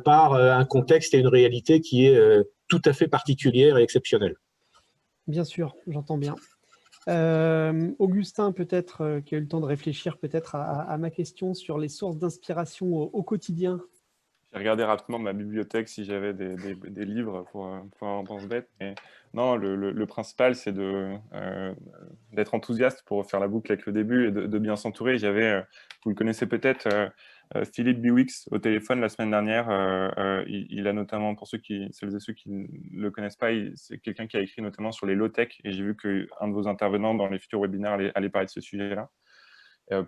par un contexte et une réalité qui est tout à fait particulière et exceptionnelle. Bien sûr, j'entends bien. Augustin, peut-être, qui a eu le temps de réfléchir peut-être à ma question sur les sources d'inspiration au quotidien. J'ai regardé rapidement ma bibliothèque si j'avais des livres pour un pense-bête. Mais non, le principal, c'est d'être enthousiaste pour faire la boucle avec le début et de bien s'entourer. Vous le connaissez peut-être, Philippe Biwix au téléphone la semaine dernière. Il a notamment, pour celles et ceux qui ne le connaissent pas, c'est quelqu'un qui a écrit notamment sur les low-tech. Et j'ai vu qu'un de vos intervenants dans les futurs webinaires allait parler de ce sujet-là.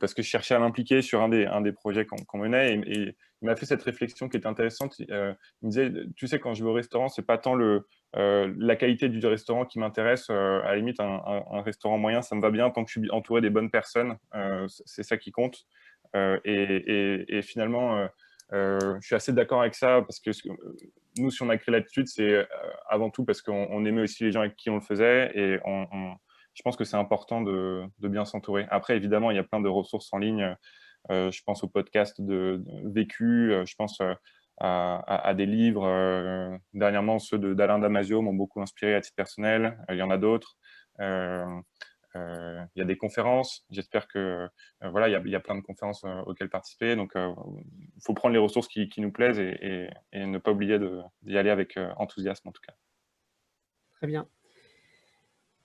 Parce que je cherchais à l'impliquer sur un des projets qu'on menait, et il m'a fait cette réflexion qui était intéressante. Il me disait, tu sais, quand je vais au restaurant, c'est pas tant la qualité du restaurant qui m'intéresse. À la limite, un restaurant moyen, ça me va bien tant que je suis entouré des bonnes personnes. C'est ça qui compte. Et finalement, je suis assez d'accord avec ça, parce que nous, si on a créé l'attitude, c'est avant tout parce qu'on aimait aussi les gens avec qui on le faisait, et je pense que c'est important de bien s'entourer. Après, évidemment, il y a plein de ressources en ligne. Je pense aux podcasts de Vécu, je pense à des livres. Dernièrement, ceux d'Alain Damasio m'ont beaucoup inspiré à titre personnel. Il y en a d'autres. Il y a des conférences. J'espère que voilà, il y a plein de conférences auxquelles participer. Donc, il faut prendre les ressources qui nous plaisent et ne pas oublier d'y aller avec enthousiasme, en tout cas. Très bien.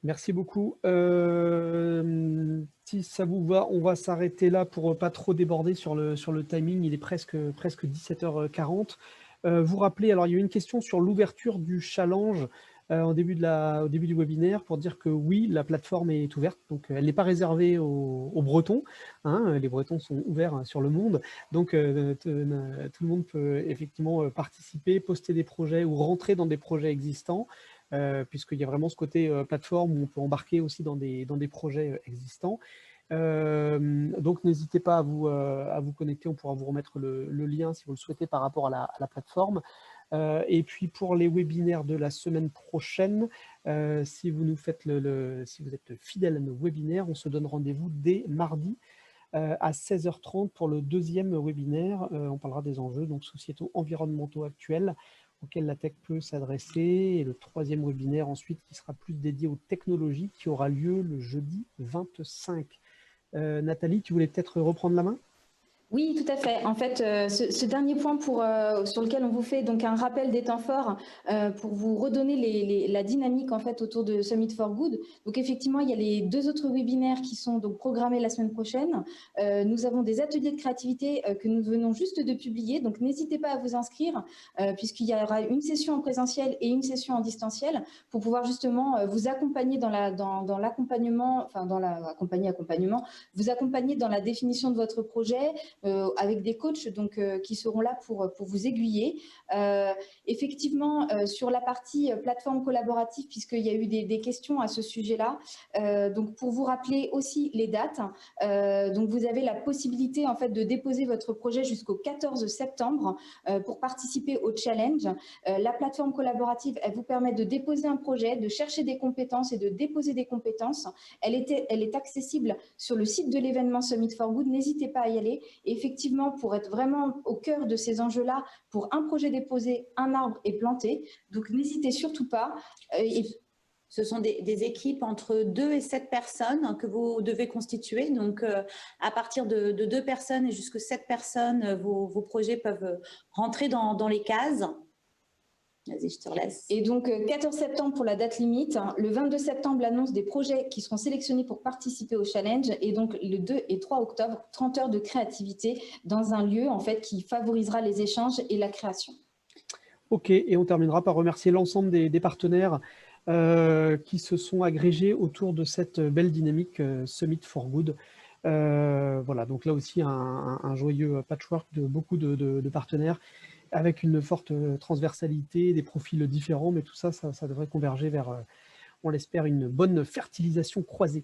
Merci beaucoup. Si ça vous va, on va s'arrêter là pour pas trop déborder sur le timing. Il est presque 17h40. Vous rappelez, alors il y a eu une question sur l'ouverture du challenge au début du webinaire, pour dire que oui, la plateforme est ouverte. Donc elle n'est pas réservée aux Bretons. Hein, les Bretons sont ouverts sur le monde. Donc tout le monde peut effectivement participer, poster des projets ou rentrer dans des projets existants. Puisqu'il y a vraiment ce côté plateforme où on peut embarquer aussi dans des projets existants. Donc n'hésitez pas à vous connecter, on pourra vous remettre le lien si vous le souhaitez par rapport à la plateforme. Et puis pour les webinaires de la semaine prochaine, si vous êtes fidèle à nos webinaires, on se donne rendez-vous dès mardi à 16h30 pour le deuxième webinaire. On parlera des enjeux donc sociétaux environnementaux actuels auquel la tech peut s'adresser, et le troisième webinaire ensuite qui sera plus dédié aux technologies, qui aura lieu le jeudi 25. Nathalie, tu voulais peut-être reprendre la main ? Oui, tout à fait. En fait, ce dernier point sur lequel on vous fait donc un rappel des temps forts pour vous redonner la dynamique en fait autour de Summit for Good. Donc effectivement, il y a les 2 autres webinaires qui sont donc programmés la semaine prochaine. Nous avons des ateliers de créativité que nous venons juste de publier. Donc n'hésitez pas à vous inscrire puisqu'il y aura une session en présentiel et une session en distanciel pour pouvoir justement vous accompagner dans l'accompagnement, enfin dans l'accompagnement, vous accompagner dans la définition de votre projet. Avec des coachs donc, qui seront là pour vous aiguiller. Effectivement, sur la partie plateforme collaborative, puisqu'il y a eu des questions à ce sujet-là, donc pour vous rappeler aussi les dates, donc vous avez la possibilité en fait de déposer votre projet jusqu'au 14 septembre pour participer au challenge. La plateforme collaborative, elle vous permet de déposer un projet, de chercher des compétences et de déposer des compétences. Elle est accessible sur le site de l'événement Summit for Good. N'hésitez pas à y aller. Et effectivement, pour être vraiment au cœur de ces enjeux-là, pour un projet déposé, un arbre est planté. Donc, n'hésitez surtout pas. Ce sont des équipes entre 2 et 7 personnes que vous devez constituer. Donc, à partir de 2 personnes et jusqu'à 7 personnes, vos projets peuvent rentrer dans les cases. Vas-y, je te relaisse. Et donc, 14 septembre pour la date limite. Le 22 septembre, l'annonce des projets qui seront sélectionnés pour participer au challenge. Et donc, le 2 et 3 octobre, 30 heures de créativité dans un lieu, en fait, qui favorisera les échanges et la création. OK. Et on terminera par remercier l'ensemble des partenaires qui se sont agrégés autour de cette belle dynamique Summit for Good. Voilà, donc là aussi, un joyeux patchwork de beaucoup de partenaires, avec une forte transversalité, des profils différents, mais tout ça, ça devrait converger vers, on l'espère, une bonne fertilisation croisée.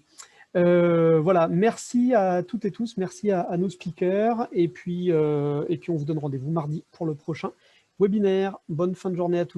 Voilà, merci à toutes et tous, merci à nos speakers, et puis on vous donne rendez-vous mardi pour le prochain webinaire. Bonne fin de journée à tous.